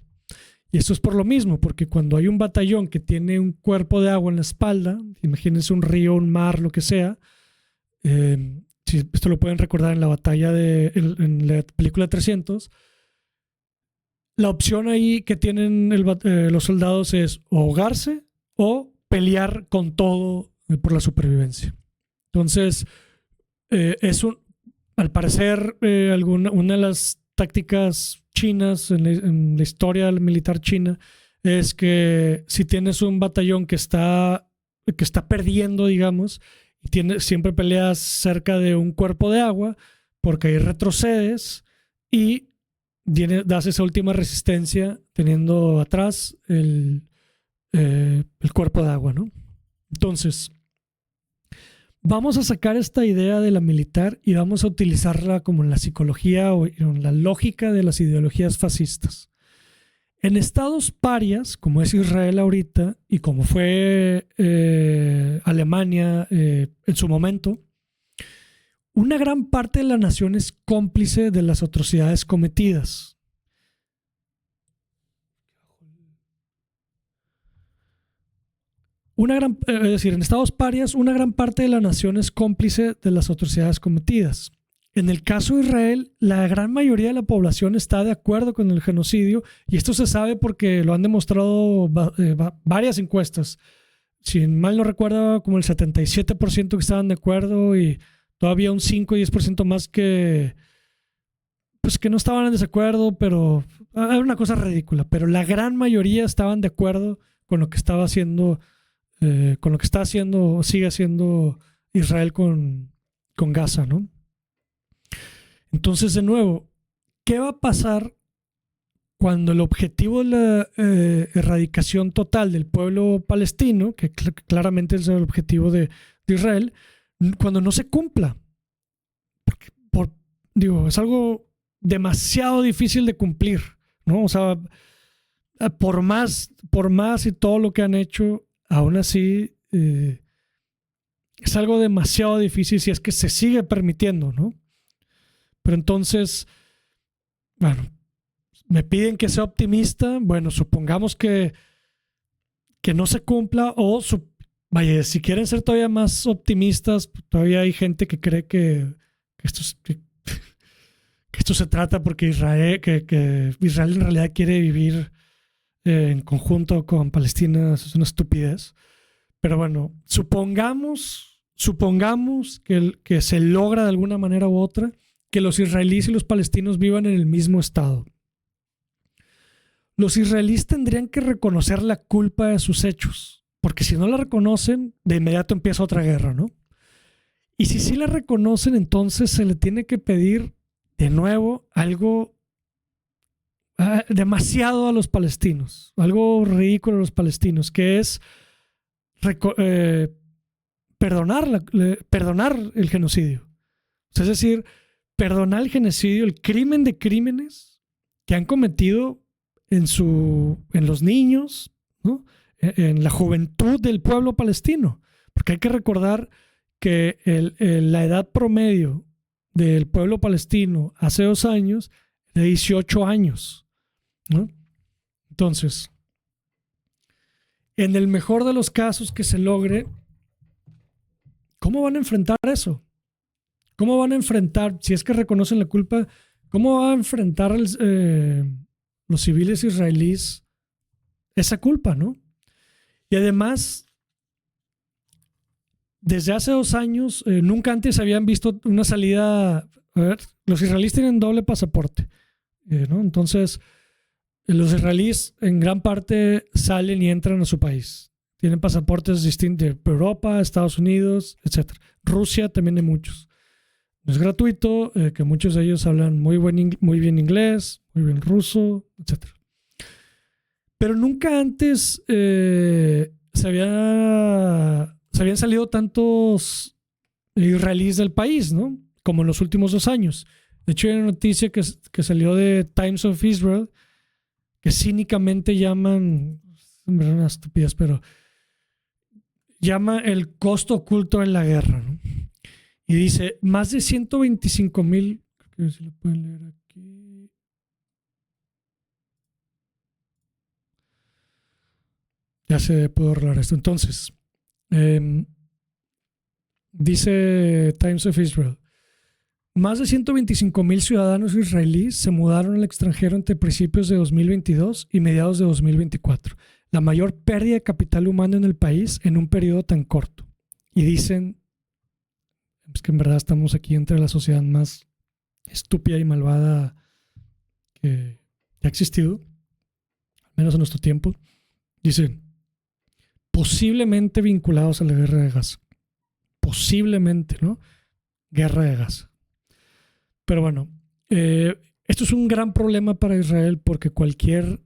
Y esto es por lo mismo, porque cuando hay un batallón que tiene un cuerpo de agua en la espalda, imagínense un río, un mar, lo que sea, esto lo pueden recordar en la batalla en la película 300, la opción ahí que tienen los soldados es o ahogarse o pelear con todo por la supervivencia. Entonces, al parecer, una de las tácticas chinas en la historia militar china es que si tienes un batallón que está perdiendo, digamos, y siempre peleas cerca de un cuerpo de agua, porque ahí retrocedes y das esa última resistencia teniendo atrás el cuerpo de agua, ¿no? Entonces, vamos a sacar esta idea de la militar y vamos a utilizarla como en la psicología o en la lógica de las ideologías fascistas. En estados parias, como es Israel ahorita y como fue Alemania en su momento, una gran parte de la nación es cómplice de las atrocidades cometidas. Es decir, en estados parias, una gran parte de la nación es cómplice de las atrocidades cometidas. En el caso de Israel, la gran mayoría de la población está de acuerdo con el genocidio, y esto se sabe porque lo han demostrado varias encuestas. Si mal no recuerdo, como el 77% que estaban de acuerdo, y todavía un 5 y 10% más pues que no estaban en desacuerdo, pero era una cosa ridícula. Pero la gran mayoría estaban de acuerdo con lo que estaba haciendo, sigue haciendo Israel con Gaza, ¿no? Entonces, de nuevo, ¿qué va a pasar cuando el objetivo de la erradicación total del pueblo palestino, que claramente es el objetivo de Israel, cuando no se cumpla? Porque, es algo demasiado difícil de cumplir, ¿no? O sea, por más y todo lo que han hecho, aún así es algo demasiado difícil si es que se sigue permitiendo, ¿no? Pero entonces, bueno, me piden que sea optimista. Bueno, supongamos que no se cumpla, o vaya, si quieren ser todavía más optimistas, todavía hay gente que cree que esto se trata porque Israel en realidad quiere vivir en conjunto con Palestina. Eso es una estupidez. Pero bueno, supongamos que se logra de alguna manera u otra que los israelíes y los palestinos vivan en el mismo estado. Los israelíes tendrían que reconocer la culpa de sus hechos, porque si no la reconocen, de inmediato empieza otra guerra, ¿no? Y si sí la reconocen, entonces se le tiene que pedir de nuevo algo demasiado a los palestinos, algo ridículo a los palestinos, que es perdonar el genocidio. O sea, es decir, perdonar el genocidio, el crimen de crímenes que han cometido en los niños, ¿no? En la juventud del pueblo palestino. Porque hay que recordar que la edad promedio del pueblo palestino hace 2 años era de 18 años, ¿no? Entonces, en el mejor de los casos que se logre, ¿cómo van a enfrentar eso? ¿Cómo van a enfrentar, si es que reconocen la culpa, cómo van a enfrentar los civiles israelíes esa culpa, ¿no? Y además, desde hace 2 años, nunca antes habían visto una salida. A ver, los israelíes tienen doble pasaporte, ¿no? Entonces, los israelíes en gran parte salen y entran a su país. Tienen pasaportes distintos de Europa, Estados Unidos, etc. Rusia también hay muchos. No es gratuito, que muchos de ellos hablan muy bien inglés, muy bien ruso, etc. Pero nunca antes se habían salido tantos israelíes del país, ¿no? Como en los últimos 2 años. De hecho, hay una noticia que salió de Times of Israel que cínicamente llaman, en verdad una estupidez, pero llama el costo oculto en la guerra, ¿no? Y dice, más de 125,000, creo que si lo pueden leer aquí. Ya se pudo arreglar esto. Entonces, dice Times of Israel, más de 125,000 ciudadanos israelíes se mudaron al extranjero entre principios de 2022 y mediados de 2024. La mayor pérdida de capital humano en el país en un periodo tan corto. Y dicen, es que en verdad estamos aquí entre la sociedad más estúpida y malvada que ha existido, al menos en nuestro tiempo. Dice, posiblemente vinculados a la guerra de Gaza. Posiblemente, ¿no? Guerra de Gaza. Pero bueno, esto es un gran problema para Israel porque cualquier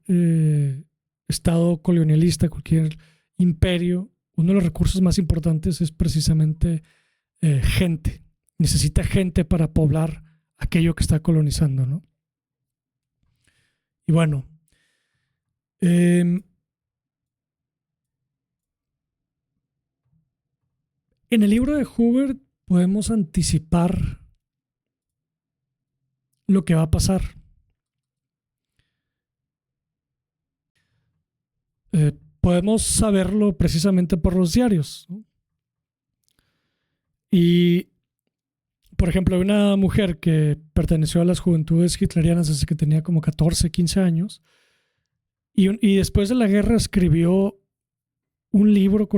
estado colonialista, cualquier imperio, uno de los recursos más importantes es precisamente gente. Necesita gente para poblar aquello que está colonizando, ¿no? Y bueno, en el libro de Hoover podemos anticipar lo que va a pasar. Podemos saberlo precisamente por los diarios, ¿no? Y, por ejemplo, hay una mujer que perteneció a las juventudes hitlerianas desde que tenía como 14, 15 años, y después de la guerra escribió un libro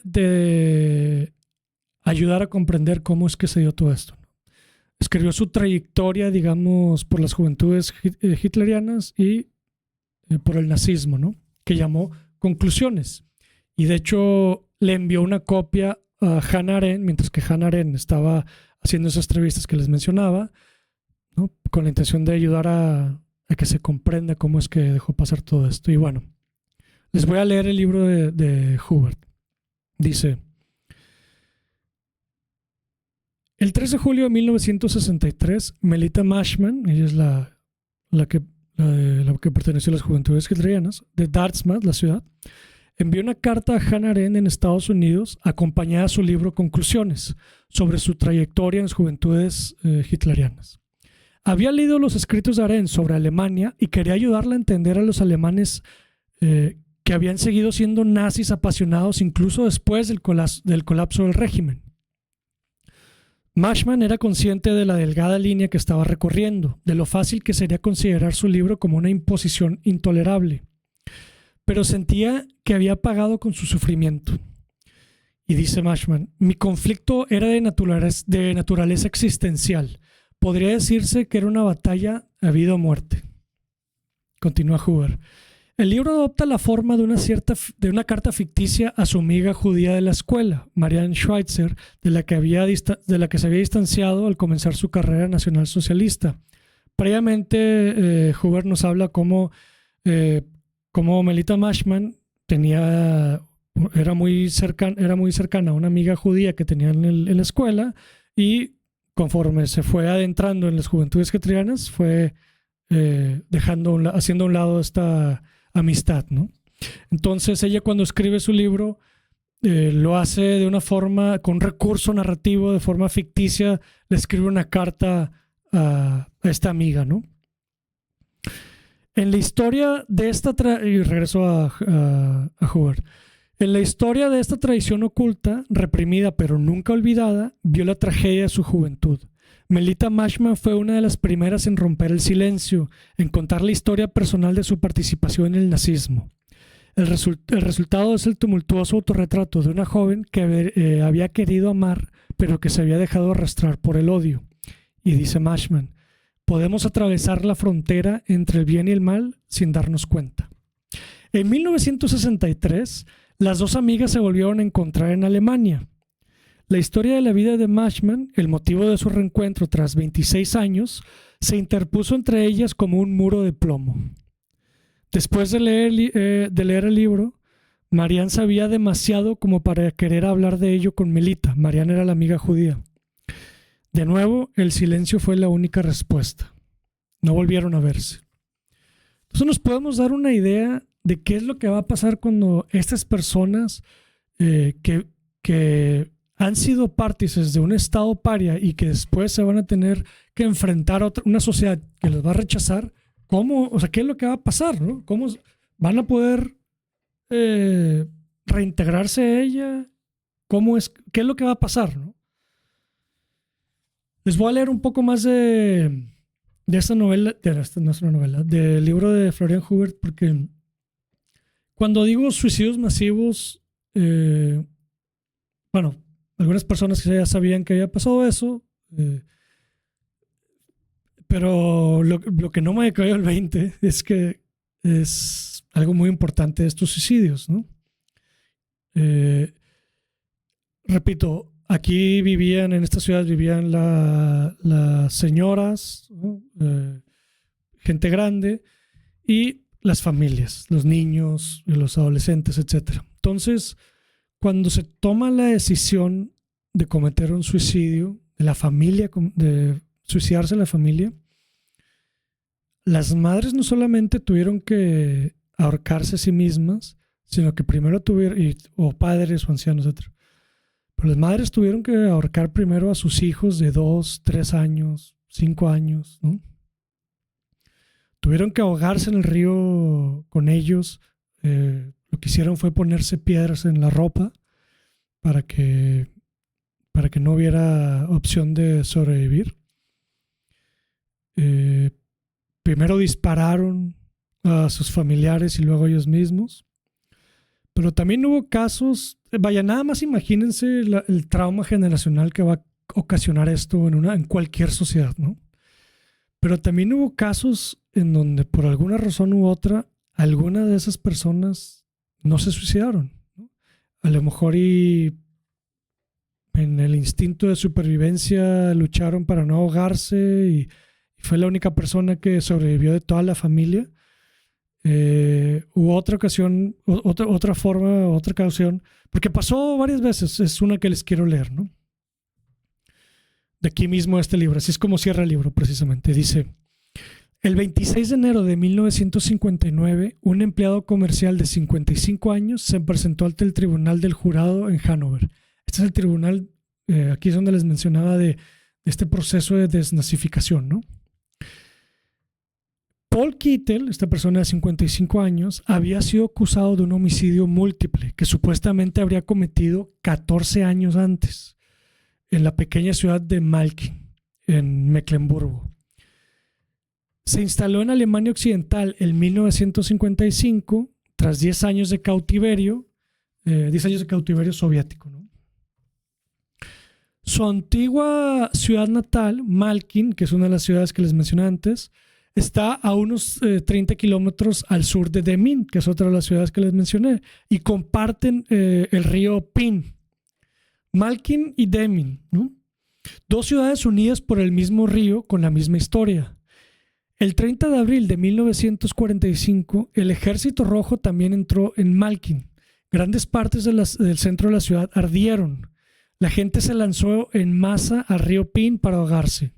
de ayudar a comprender cómo es que se dio todo esto. Escribió su trayectoria, digamos, por las juventudes hitlerianas y por el nazismo, ¿no? Que llamó Conclusiones. Y de hecho le envió una copia a Hannah Arendt, mientras que Hannah Arendt estaba haciendo esas entrevistas que les mencionaba, ¿no? Con la intención de ayudar a que se comprenda cómo es que dejó pasar todo esto. Y bueno, les voy a leer el libro de Hubert. Dice: el 3 de julio de 1963, Melita Mashman, ella es la que perteneció a las juventudes hitlerianas, de Dartmouth, la ciudad, envió una carta a Hannah Arendt en Estados Unidos, acompañada de su libro Conclusiones, sobre su trayectoria en las juventudes hitlerianas. Había leído los escritos de Arendt sobre Alemania y quería ayudarla a entender a los alemanes que habían seguido siendo nazis apasionados incluso después del colapso del régimen. Mashman era consciente de la delgada línea que estaba recorriendo, de lo fácil que sería considerar su libro como una imposición intolerable, pero sentía que había pagado con su sufrimiento. Y dice Mashman: mi conflicto era de naturaleza existencial. Podría decirse que era una batalla a vida o muerte. Continúa Huber. El libro adopta la forma de una carta ficticia a su amiga judía de la escuela, Marianne Schweitzer, de la que se había distanciado al comenzar su carrera nacionalsocialista. Previamente, Huber nos habla cómo Melita Mashman era muy cercana a una amiga judía que tenía en la escuela, y conforme se fue adentrando en las juventudes hitlerianas, fue haciendo a un lado esta amistad, ¿no? Entonces ella, cuando escribe su libro, lo hace de una forma, con recurso narrativo, de forma ficticia, le escribe una carta a esta amiga, ¿no? En la historia de esta y regreso a Hubert. En la historia de esta tradición oculta, reprimida pero nunca olvidada, vio la tragedia de su juventud. Melita Mashman fue una de las primeras en romper el silencio, en contar la historia personal de su participación en el nazismo. El resultado es el tumultuoso autorretrato de una joven que había querido amar, pero que se había dejado arrastrar por el odio. Y dice Mashman: podemos atravesar la frontera entre el bien y el mal sin darnos cuenta. En 1963, las dos amigas se volvieron a encontrar en Alemania. La historia de la vida de Mashman, el motivo de su reencuentro tras 26 años, se interpuso entre ellas como un muro de plomo. Después de leer el libro, Marianne sabía demasiado como para querer hablar de ello con Melita. Marianne era la amiga judía. De nuevo, el silencio fue la única respuesta. No volvieron a verse. Entonces nos podemos dar una idea de qué es lo que va a pasar cuando estas personas que han sido partícipes de un estado paria y que después se van a tener que enfrentar a una sociedad que los va a rechazar, ¿qué es lo que va a pasar, ¿no? ¿Cómo van a poder reintegrarse a ella? ¿Qué es lo que va a pasar, ¿no? Les voy a leer un poco más de esta novela, no es una novela, del libro de Florian Hubert, porque cuando digo suicidios masivos, algunas personas que ya sabían que había pasado eso, pero lo que no me cayó el 20 es que es algo muy importante de estos suicidios, ¿no? Repito, aquí en esta ciudad vivían las señoras, ¿no? Gente grande, y las familias, los niños, los adolescentes, etc. Entonces, cuando se toma la decisión de cometer un suicidio, de suicidarse la familia, las madres no solamente tuvieron que ahorcarse a sí mismas, sino que primero o padres o ancianos, etc. Pero las madres tuvieron que ahorcar primero a sus hijos de 2, 3 años, 5 años, ¿no? Tuvieron que ahogarse en el río con ellos. Lo que hicieron fue ponerse piedras en la ropa para que, para que no hubiera opción de sobrevivir. Primero dispararon a sus familiares y luego a ellos mismos. Pero también hubo casos, vaya, nada más imagínense el trauma generacional que va a ocasionar esto en cualquier sociedad, ¿no? Pero también hubo casos en donde por alguna razón u otra, alguna de esas personas no se suicidaron, ¿no? A lo mejor y en el instinto de supervivencia lucharon para no ahogarse y fue la única persona que sobrevivió de toda la familia. Hubo otra ocasión, otra forma, otra ocasión, porque pasó varias veces, es una que les quiero leer, ¿no? De aquí mismo este libro, así es como cierra el libro precisamente. Dice: el 26 de enero de 1959, un empleado comercial de 55 años se presentó ante el tribunal del jurado en Hannover. Este es el tribunal, aquí es donde les mencionaba de este proceso de desnazificación, ¿no? Paul Kittel, esta persona de 55 años, había sido acusado de un homicidio múltiple que supuestamente habría cometido 14 años antes en la pequeña ciudad de Malkin, en Mecklemburgo. Se instaló en Alemania Occidental en 1955 tras 10 años de cautiverio, 10 años de cautiverio soviético, ¿no? Su antigua ciudad natal, Malkin, que es una de las ciudades que les mencioné antes, está a unos 30 kilómetros al sur de Demmin, que es otra de las ciudades que les mencioné, y comparten el río Pin. Malkin y Demmin, ¿no? Dos ciudades unidas por el mismo río con la misma historia. El 30 de abril de 1945, el Ejército Rojo también entró en Malkin. Grandes partes del centro de la ciudad ardieron. La gente se lanzó en masa al río Pin para ahogarse.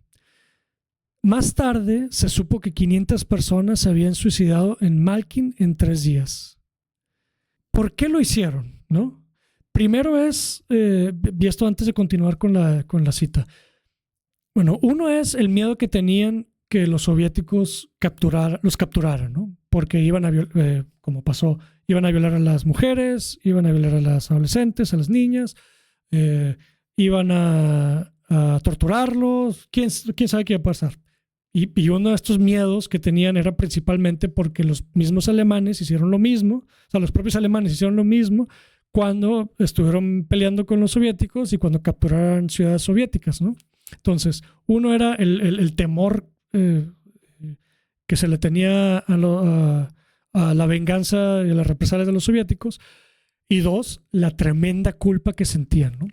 Más tarde se supo que 500 personas se habían suicidado en Malkin en 3 días. ¿Por qué lo hicieron? ¿No? Primero es, y esto antes de continuar con la cita. Bueno, uno es el miedo que tenían que los soviéticos los capturaran, ¿no? Porque iban a como pasó, iban a violar a las mujeres, iban a violar a las adolescentes, a las niñas, iban a torturarlos, quién sabe qué iba a pasar. Y uno de estos miedos que tenían era principalmente porque los mismos alemanes hicieron lo mismo, o sea, los propios alemanes hicieron lo mismo cuando estuvieron peleando con los soviéticos y cuando capturaron ciudades soviéticas, ¿no? Entonces, uno era el temor que se le tenía a la venganza y a las represalias de los soviéticos, y dos, la tremenda culpa que sentían, ¿no?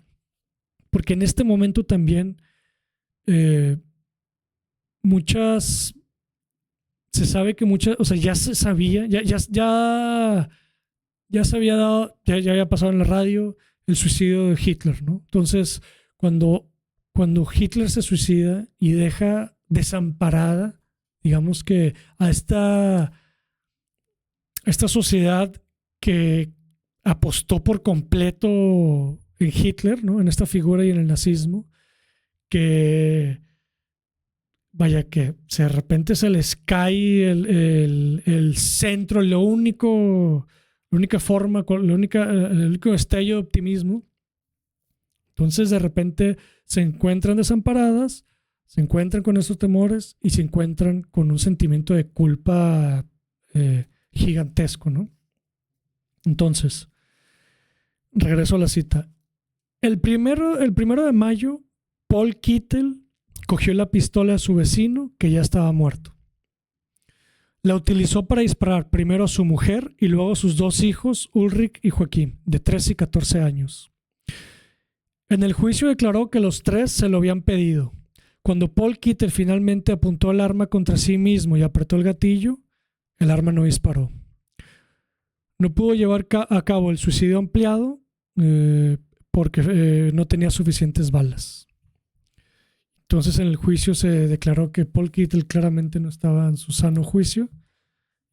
Porque en este momento también se sabe que o sea, ya se sabía, ya se había dado, ya había pasado en la radio el suicidio de Hitler, ¿no? Entonces, cuando Hitler se suicida y deja desamparada, digamos que a esta sociedad que apostó por completo en Hitler, ¿no? En esta figura y en el nazismo, que vaya que de repente se les cae el centro, la única forma, el único destello de optimismo. Entonces de repente se encuentran desamparadas, se encuentran con esos temores y se encuentran con un sentimiento de culpa gigantesco, ¿no? Entonces, regreso a la cita. El primero de mayo, Paul Kittel cogió la pistola de su vecino, que ya estaba muerto. La utilizó para disparar primero a su mujer y luego a sus 2 hijos, Ulrich y Joaquín, de 13 y 14 años. En el juicio declaró que los 3 se lo habían pedido. Cuando Paul Kittel finalmente apuntó el arma contra sí mismo y apretó el gatillo, el arma no disparó. No pudo llevar a cabo el suicidio ampliado porque no tenía suficientes balas. Entonces en el juicio se declaró que Paul Kittel claramente no estaba en su sano juicio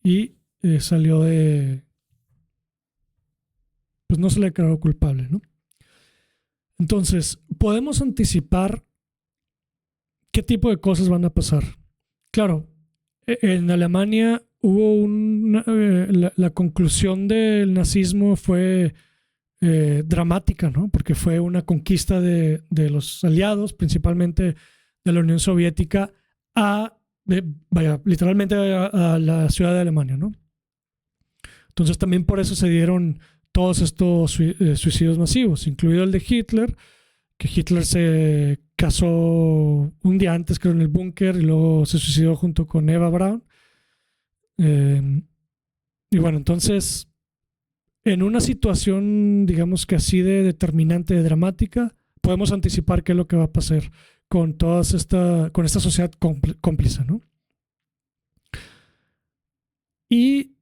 y salió pues no se le declaró culpable, ¿no? Entonces, podemos anticipar qué tipo de cosas van a pasar. Claro, en Alemania hubo la conclusión del nazismo fue dramática, ¿no? Porque fue una conquista de los aliados, principalmente de la Unión Soviética, literalmente a la ciudad de Alemania, ¿no? Entonces también por eso se dieron todos estos suicidios masivos, incluido el de Hitler, que Hitler se casó un día antes, creo, en el búnker y luego se suicidó junto con Eva Braun. Y bueno, entonces, en una situación, digamos que así de determinante, de dramática, podemos anticipar qué es lo que va a pasar con con esta sociedad cómplice, ¿no? Y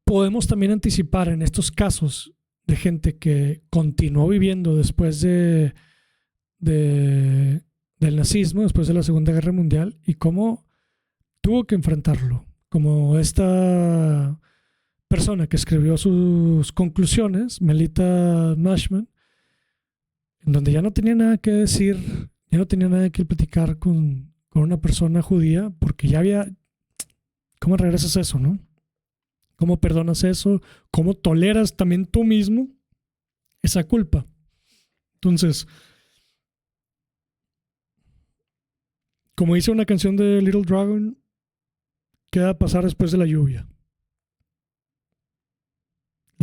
podemos también anticipar en estos casos de gente que continuó viviendo después del nazismo, después de la Segunda Guerra Mundial, y cómo tuvo que enfrentarlo. Como esta persona que escribió sus conclusiones, Melita Nashman, en donde ya no tenía nada que decir, ya no tenía nada que platicar con una persona judía, porque ya había... ¿Cómo regresas eso, no? ¿Cómo perdonas eso? ¿Cómo toleras también tú mismo esa culpa? Entonces, como dice una canción de Little Dragon, ¿qué va a pasar después de la lluvia?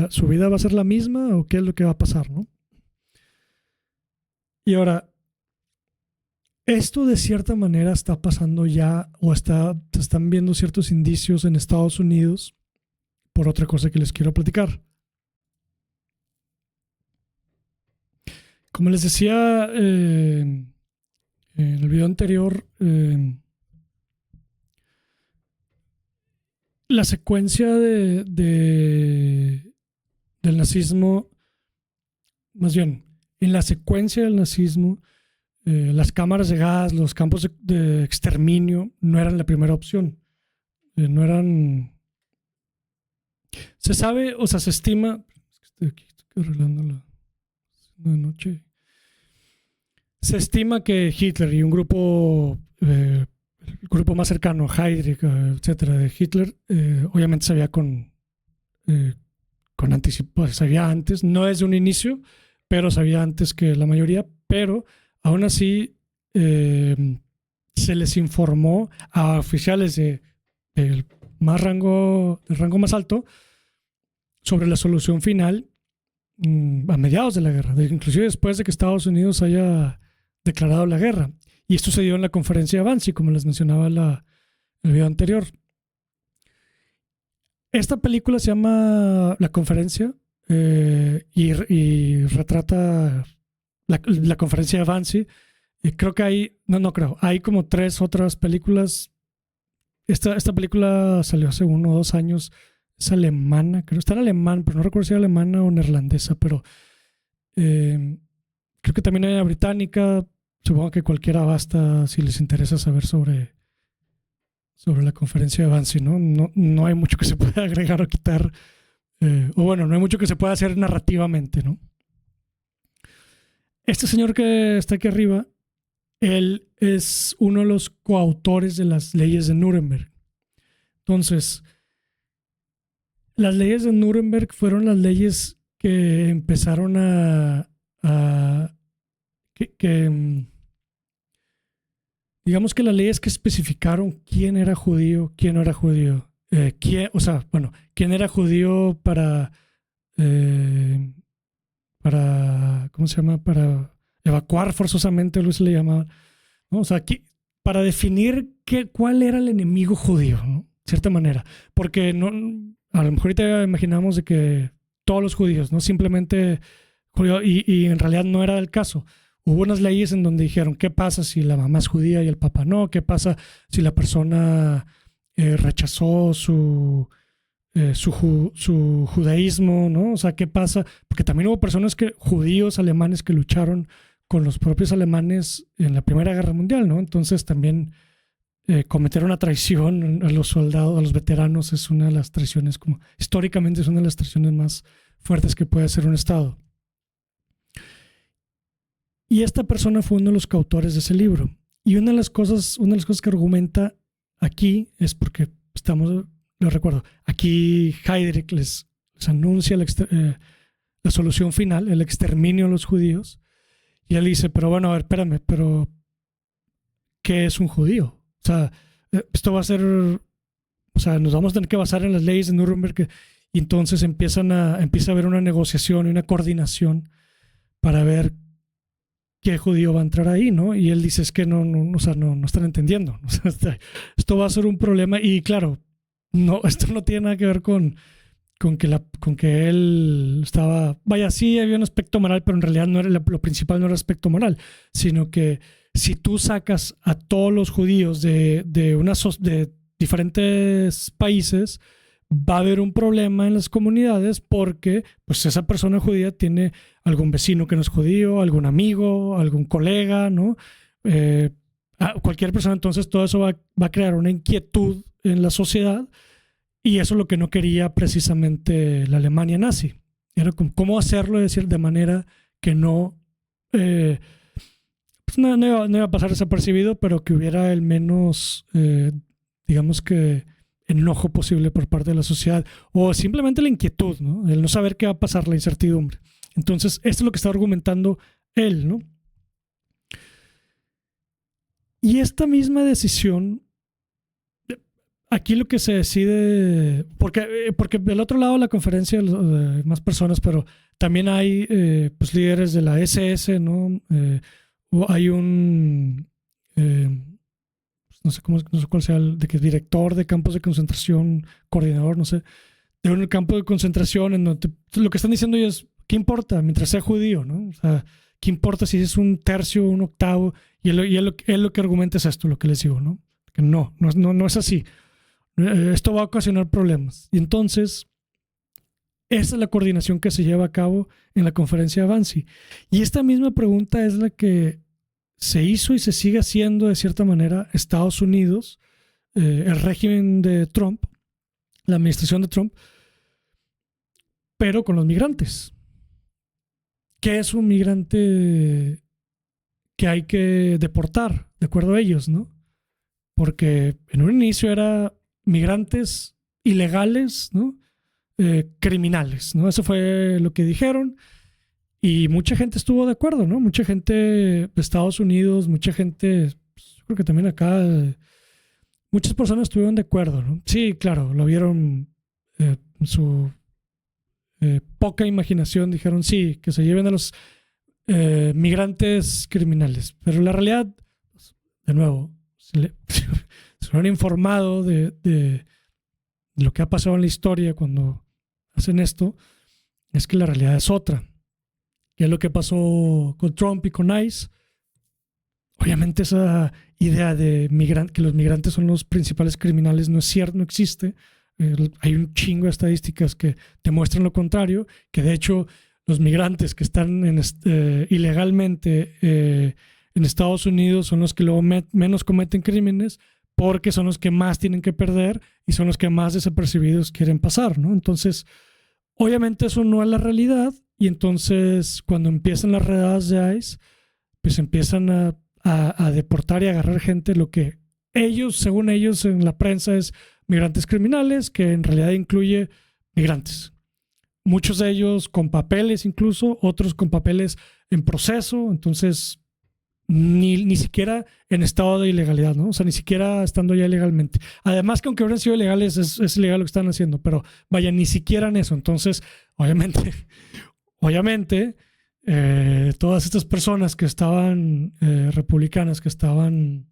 ¿Su vida va a ser la misma o qué es lo que va a pasar, no? Y ahora, esto de cierta manera está pasando ya o se están viendo ciertos indicios en Estados Unidos por otra cosa que les quiero platicar. Como les decía en el video anterior, la secuencia del nazismo, más bien, en la secuencia del nazismo, las cámaras de gas, los campos de exterminio no eran la primera opción. No eran... Se sabe, o sea, se estima... Estoy arreglando la noche. Se estima que Hitler y un grupo, el grupo más cercano, Heydrich, etcétera, de Hitler, obviamente sabía con anticipo, sabía antes, no desde un inicio, pero sabía antes que la mayoría, pero aún así se les informó a oficiales del rango más alto sobre la solución final a mediados de la guerra, inclusive después de que Estados Unidos haya declarado la guerra. Y esto se dio en la conferencia de Wannsee, como les mencionaba en el video anterior. Esta película se llama La Conferencia y retrata la conferencia de Wannsee. Creo que hay como 3 otras películas. Esta película salió hace 1 o 2 años. Es alemana, creo. Está en alemán, pero no recuerdo si era alemana o neerlandesa, pero creo que también hay una británica. Supongo que cualquiera basta si les interesa saber sobre la conferencia de Wannsee, ¿no? No hay mucho que se pueda agregar o quitar, o bueno, no hay mucho que se pueda hacer narrativamente, ¿no? Este señor que está aquí arriba, él es uno de los coautores de las leyes de Nuremberg. Entonces, las leyes de Nuremberg fueron las leyes que empezaron digamos que las leyes que especificaron quién era judío, quién no era judío, quién era judío para ¿cómo se llama? Para evacuar forzosamente, lo se le llamaba, ¿no? O sea, para definir cuál era el enemigo judío, ¿no? De cierta manera, porque a lo mejor ahorita imaginamos de que todos los judíos, ¿no? Simplemente judío, y en realidad no era el caso. Hubo unas leyes en donde dijeron, ¿qué pasa si la mamá es judía y el papá no? ¿Qué pasa si la persona rechazó su judaísmo, ¿no? O sea, ¿qué pasa? Porque también hubo personas judíos alemanes que lucharon con los propios alemanes en la Primera Guerra Mundial, ¿no? Entonces también cometer una traición a los soldados, a los veteranos, es una de las traiciones, históricamente es una de las traiciones más fuertes que puede hacer un Estado. Y esta persona fue uno de los coautores de ese libro. Y una de las cosas que argumenta aquí es porque lo recuerdo, aquí Heydrich les anuncia la solución final, el exterminio de los judíos. Y él dice, pero bueno, a ver, espérame, pero ¿qué es un judío? O sea, esto va a ser, o sea, nos vamos a tener que basar en las leyes de Nuremberg, y entonces empieza a haber una negociación y una coordinación para ver qué judío va a entrar ahí, ¿no? Y él dice, es que no están entendiendo. O sea, esto va a ser un problema. Y claro, no, esto no tiene nada que ver con que él estaba, vaya, sí había un aspecto moral, pero en realidad no era lo principal, no era el aspecto moral, sino que si tú sacas a todos los judíos de diferentes países, va a haber un problema en las comunidades porque pues esa persona judía tiene algún vecino que no es judío, algún amigo, algún colega, ¿no? Cualquier persona. Entonces todo eso va a crear una inquietud en la sociedad, y eso es lo que no quería precisamente la Alemania nazi. Era cómo hacerlo, de manera que no, pues no iba a pasar desapercibido, pero que hubiera el menos, digamos que, enojo posible por parte de la sociedad, o simplemente la inquietud, ¿no? El no saber qué va a pasar, la incertidumbre. Entonces, esto es lo que está argumentando él, ¿no? Y esta misma decisión, aquí lo que se decide, porque del otro lado de la conferencia hay más personas, pero también hay pues líderes de la SS, ¿no? Hay un no sé cuál sea, de que director de campos de concentración, coordinador, no sé, de un campo de concentración en donde lo que están diciendo ellos, ¿qué importa? Mientras sea judío, ¿no? O sea, ¿qué importa si es un tercio o un octavo? Y él lo que argumenta es esto, lo que les digo, ¿no? Que no es así. Esto va a ocasionar problemas. Y entonces, esa es la coordinación que se lleva a cabo en la conferencia de Wannsee. Y esta misma pregunta es la que se hizo y se sigue haciendo de cierta manera Estados Unidos, el régimen de Trump, la administración de Trump, pero con los migrantes. ¿Qué es un migrante que hay que deportar, de acuerdo a ellos, ¿no? Porque en un inicio era migrantes ilegales, ¿no? Criminales, ¿no? Eso fue lo que dijeron. Y mucha gente estuvo de acuerdo, ¿no? Mucha gente de Estados Unidos, mucha gente, pues, creo que también acá, muchas personas estuvieron de acuerdo, ¿no? Sí, claro, lo vieron su poca imaginación, dijeron sí, que se lleven a los migrantes criminales. Pero la realidad, de nuevo, se han informado de lo que ha pasado en la historia cuando hacen esto, es que la realidad es otra. ¿Qué es lo que pasó con Trump y con ICE? Obviamente esa idea de que los migrantes son los principales criminales no es cierto, no existe. Hay un chingo de estadísticas que demuestran lo contrario, que de hecho los migrantes que están ilegalmente en Estados Unidos son los que luego menos cometen crímenes, porque son los que más tienen que perder y son los que más desapercibidos quieren pasar, ¿no? Entonces, obviamente eso no es la realidad. Y entonces, cuando empiezan las redadas de ICE, pues empiezan a deportar y agarrar gente, lo que ellos, según ellos en la prensa, es migrantes criminales, que en realidad incluye migrantes. Muchos de ellos con papeles incluso, otros con papeles en proceso, entonces ni siquiera en estado de ilegalidad, ¿no? O sea, ni siquiera estando ya legalmente. Además que aunque hubieran sido ilegales, es ilegal lo que están haciendo, pero vaya, ni siquiera en eso. Entonces, Obviamente, todas estas personas que estaban republicanas, que estaban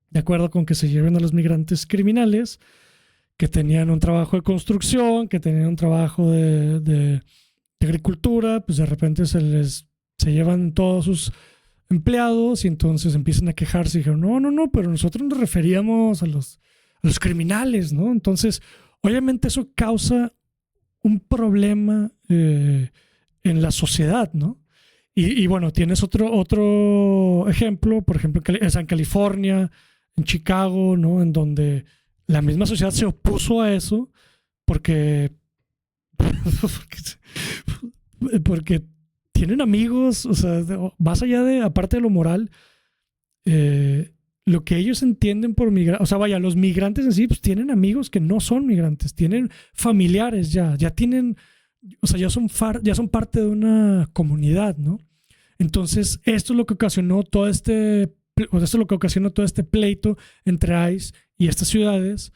de acuerdo con que se lleven a los migrantes criminales, que tenían un trabajo de construcción, que tenían un trabajo de agricultura, pues de repente se llevan todos sus empleados y entonces empiezan a quejarse y dijeron, no, pero nosotros nos referíamos a los criminales, ¿no? Entonces, obviamente eso causa un problema en la sociedad, ¿no? Y bueno, tienes otro ejemplo, por ejemplo, en California, en Chicago, ¿no? En donde la misma sociedad se opuso a eso porque tienen amigos, o sea, más allá de, aparte de lo moral, lo que ellos entienden por migrantes, o sea, vaya, los migrantes en sí, pues tienen amigos que no son migrantes, tienen familiares ya tienen, o sea, ya son parte de una comunidad, ¿no? Entonces, esto es lo que ocasionó todo este pleito entre ICE y estas ciudades,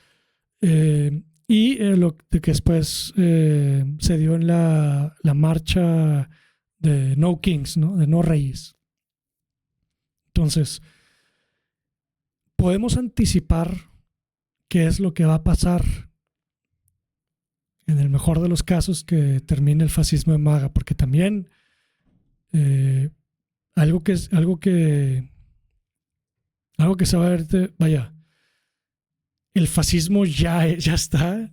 lo que después se dio en la marcha de No Kings, ¿no? De no reyes. Entonces, podemos anticipar qué es lo que va a pasar en el mejor de los casos que termine el fascismo de MAGA, porque también algo que se va a ver, vaya, el fascismo ya está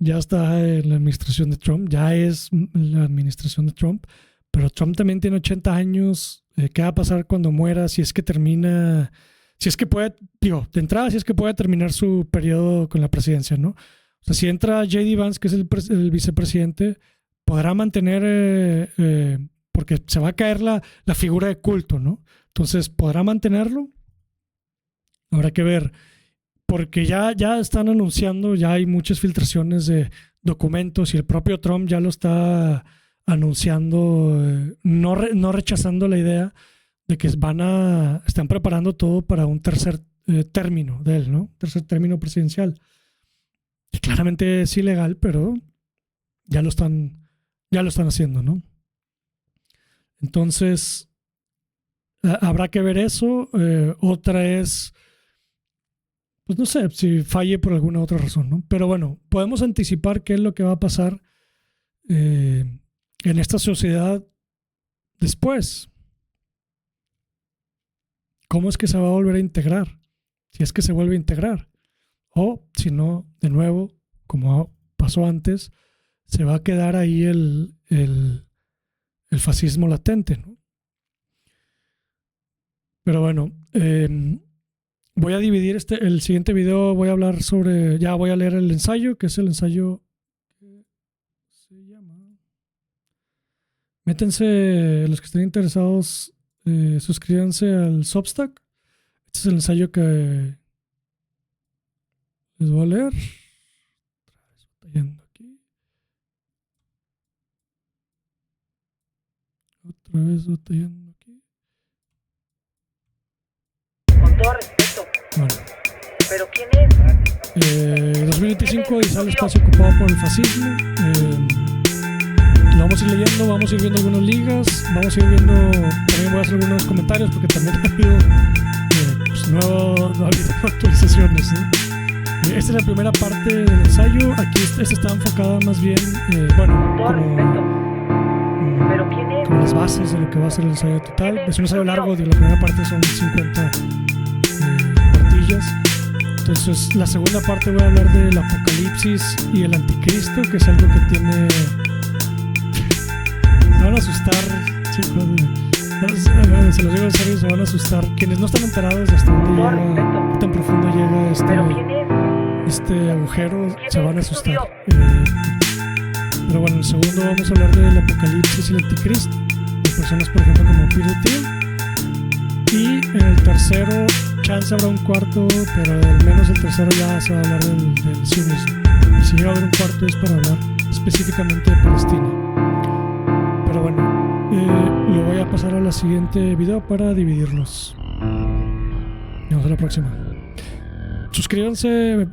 en la administración de Trump, ya es la administración de Trump, pero Trump también tiene 80 años. ¿Qué va a pasar cuando muera? Si es que termina, si es que puede, de entrada, si es que puede terminar su periodo con la presidencia, ¿no? O sea, si entra J.D. Vance, que es el vicepresidente, podrá mantener, porque se va a caer la figura de culto, ¿no? Entonces, ¿podrá mantenerlo? Habrá que ver, porque ya están anunciando, ya hay muchas filtraciones de documentos y el propio Trump ya lo está anunciando, no rechazando la idea de que están preparando todo para un tercer término de él, ¿no? Tercer término presidencial. Y claramente es ilegal, pero ya lo están haciendo, ¿no? Entonces, habrá que ver eso. Otra es, pues no sé, si falle por alguna otra razón, ¿no? Pero bueno, podemos anticipar qué es lo que va a pasar en esta sociedad después. ¿Cómo es que se va a volver a integrar? Si es que se vuelve a integrar. O si no, de nuevo, como pasó antes, se va a quedar ahí el fascismo latente, ¿no? Pero bueno, voy a dividir el siguiente video, voy a hablar sobre, ya voy a leer el ensayo, que es el ensayo que se llama. Métanse, los que estén interesados, suscríbanse al Substack. Este es el ensayo que les voy a leer. Otra vez batallando aquí. Con todo respeto. Bueno. ¿Pero quién es? 2025 y sale espacio ocupado por el fascismo. Lo vamos a ir leyendo, vamos a ir viendo algunas ligas, vamos a ir viendo, también voy a hacer algunos comentarios porque también ha habido ha habido actualizaciones, ¿no? Esta es la primera parte del ensayo. Aquí esta está enfocada más bien, ¿Pero quién es? con las bases de lo que va a ser el ensayo total. Es un ensayo largo, la primera parte son 50 partillas. Entonces, la segunda parte voy a hablar del apocalipsis y el anticristo, que es algo que tiene... Se van a asustar, chicos. Se los digo en serio, se van a asustar. Quienes no están enterados de hasta dónde llega, qué tan profundo llega este agujero, se van a asustar. Pero bueno, en el segundo vamos a hablar del apocalipsis y el anticristo, de personas, por ejemplo, como Peter Thiel. Y en el tercero, chance habrá un cuarto, pero al menos el tercero ya se va a hablar del sionismo. Y si llega a haber un cuarto es para hablar específicamente de Palestina. Pero bueno, lo voy a pasar a la siguiente video para dividirlos. Nos vemos a la próxima. Suscríbanse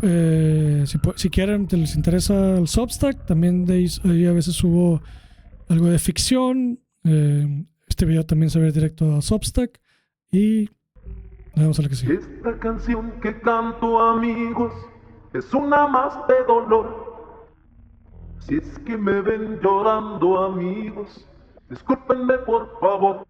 si quieren, les interesa el Substack. También ahí a veces subo algo de ficción. Este video también se ve directo a Substack. Y nos vemos a la que sigue. Esta canción que canto, amigos, es una más de dolor. Si es que me ven llorando, amigos, discúlpenme por favor.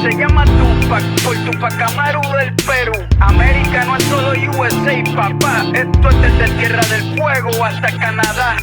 Se llama Tupac, por Tupac Amaru del Perú. América no es solo USA, papá. Esto es desde Tierra del Fuego hasta Canadá.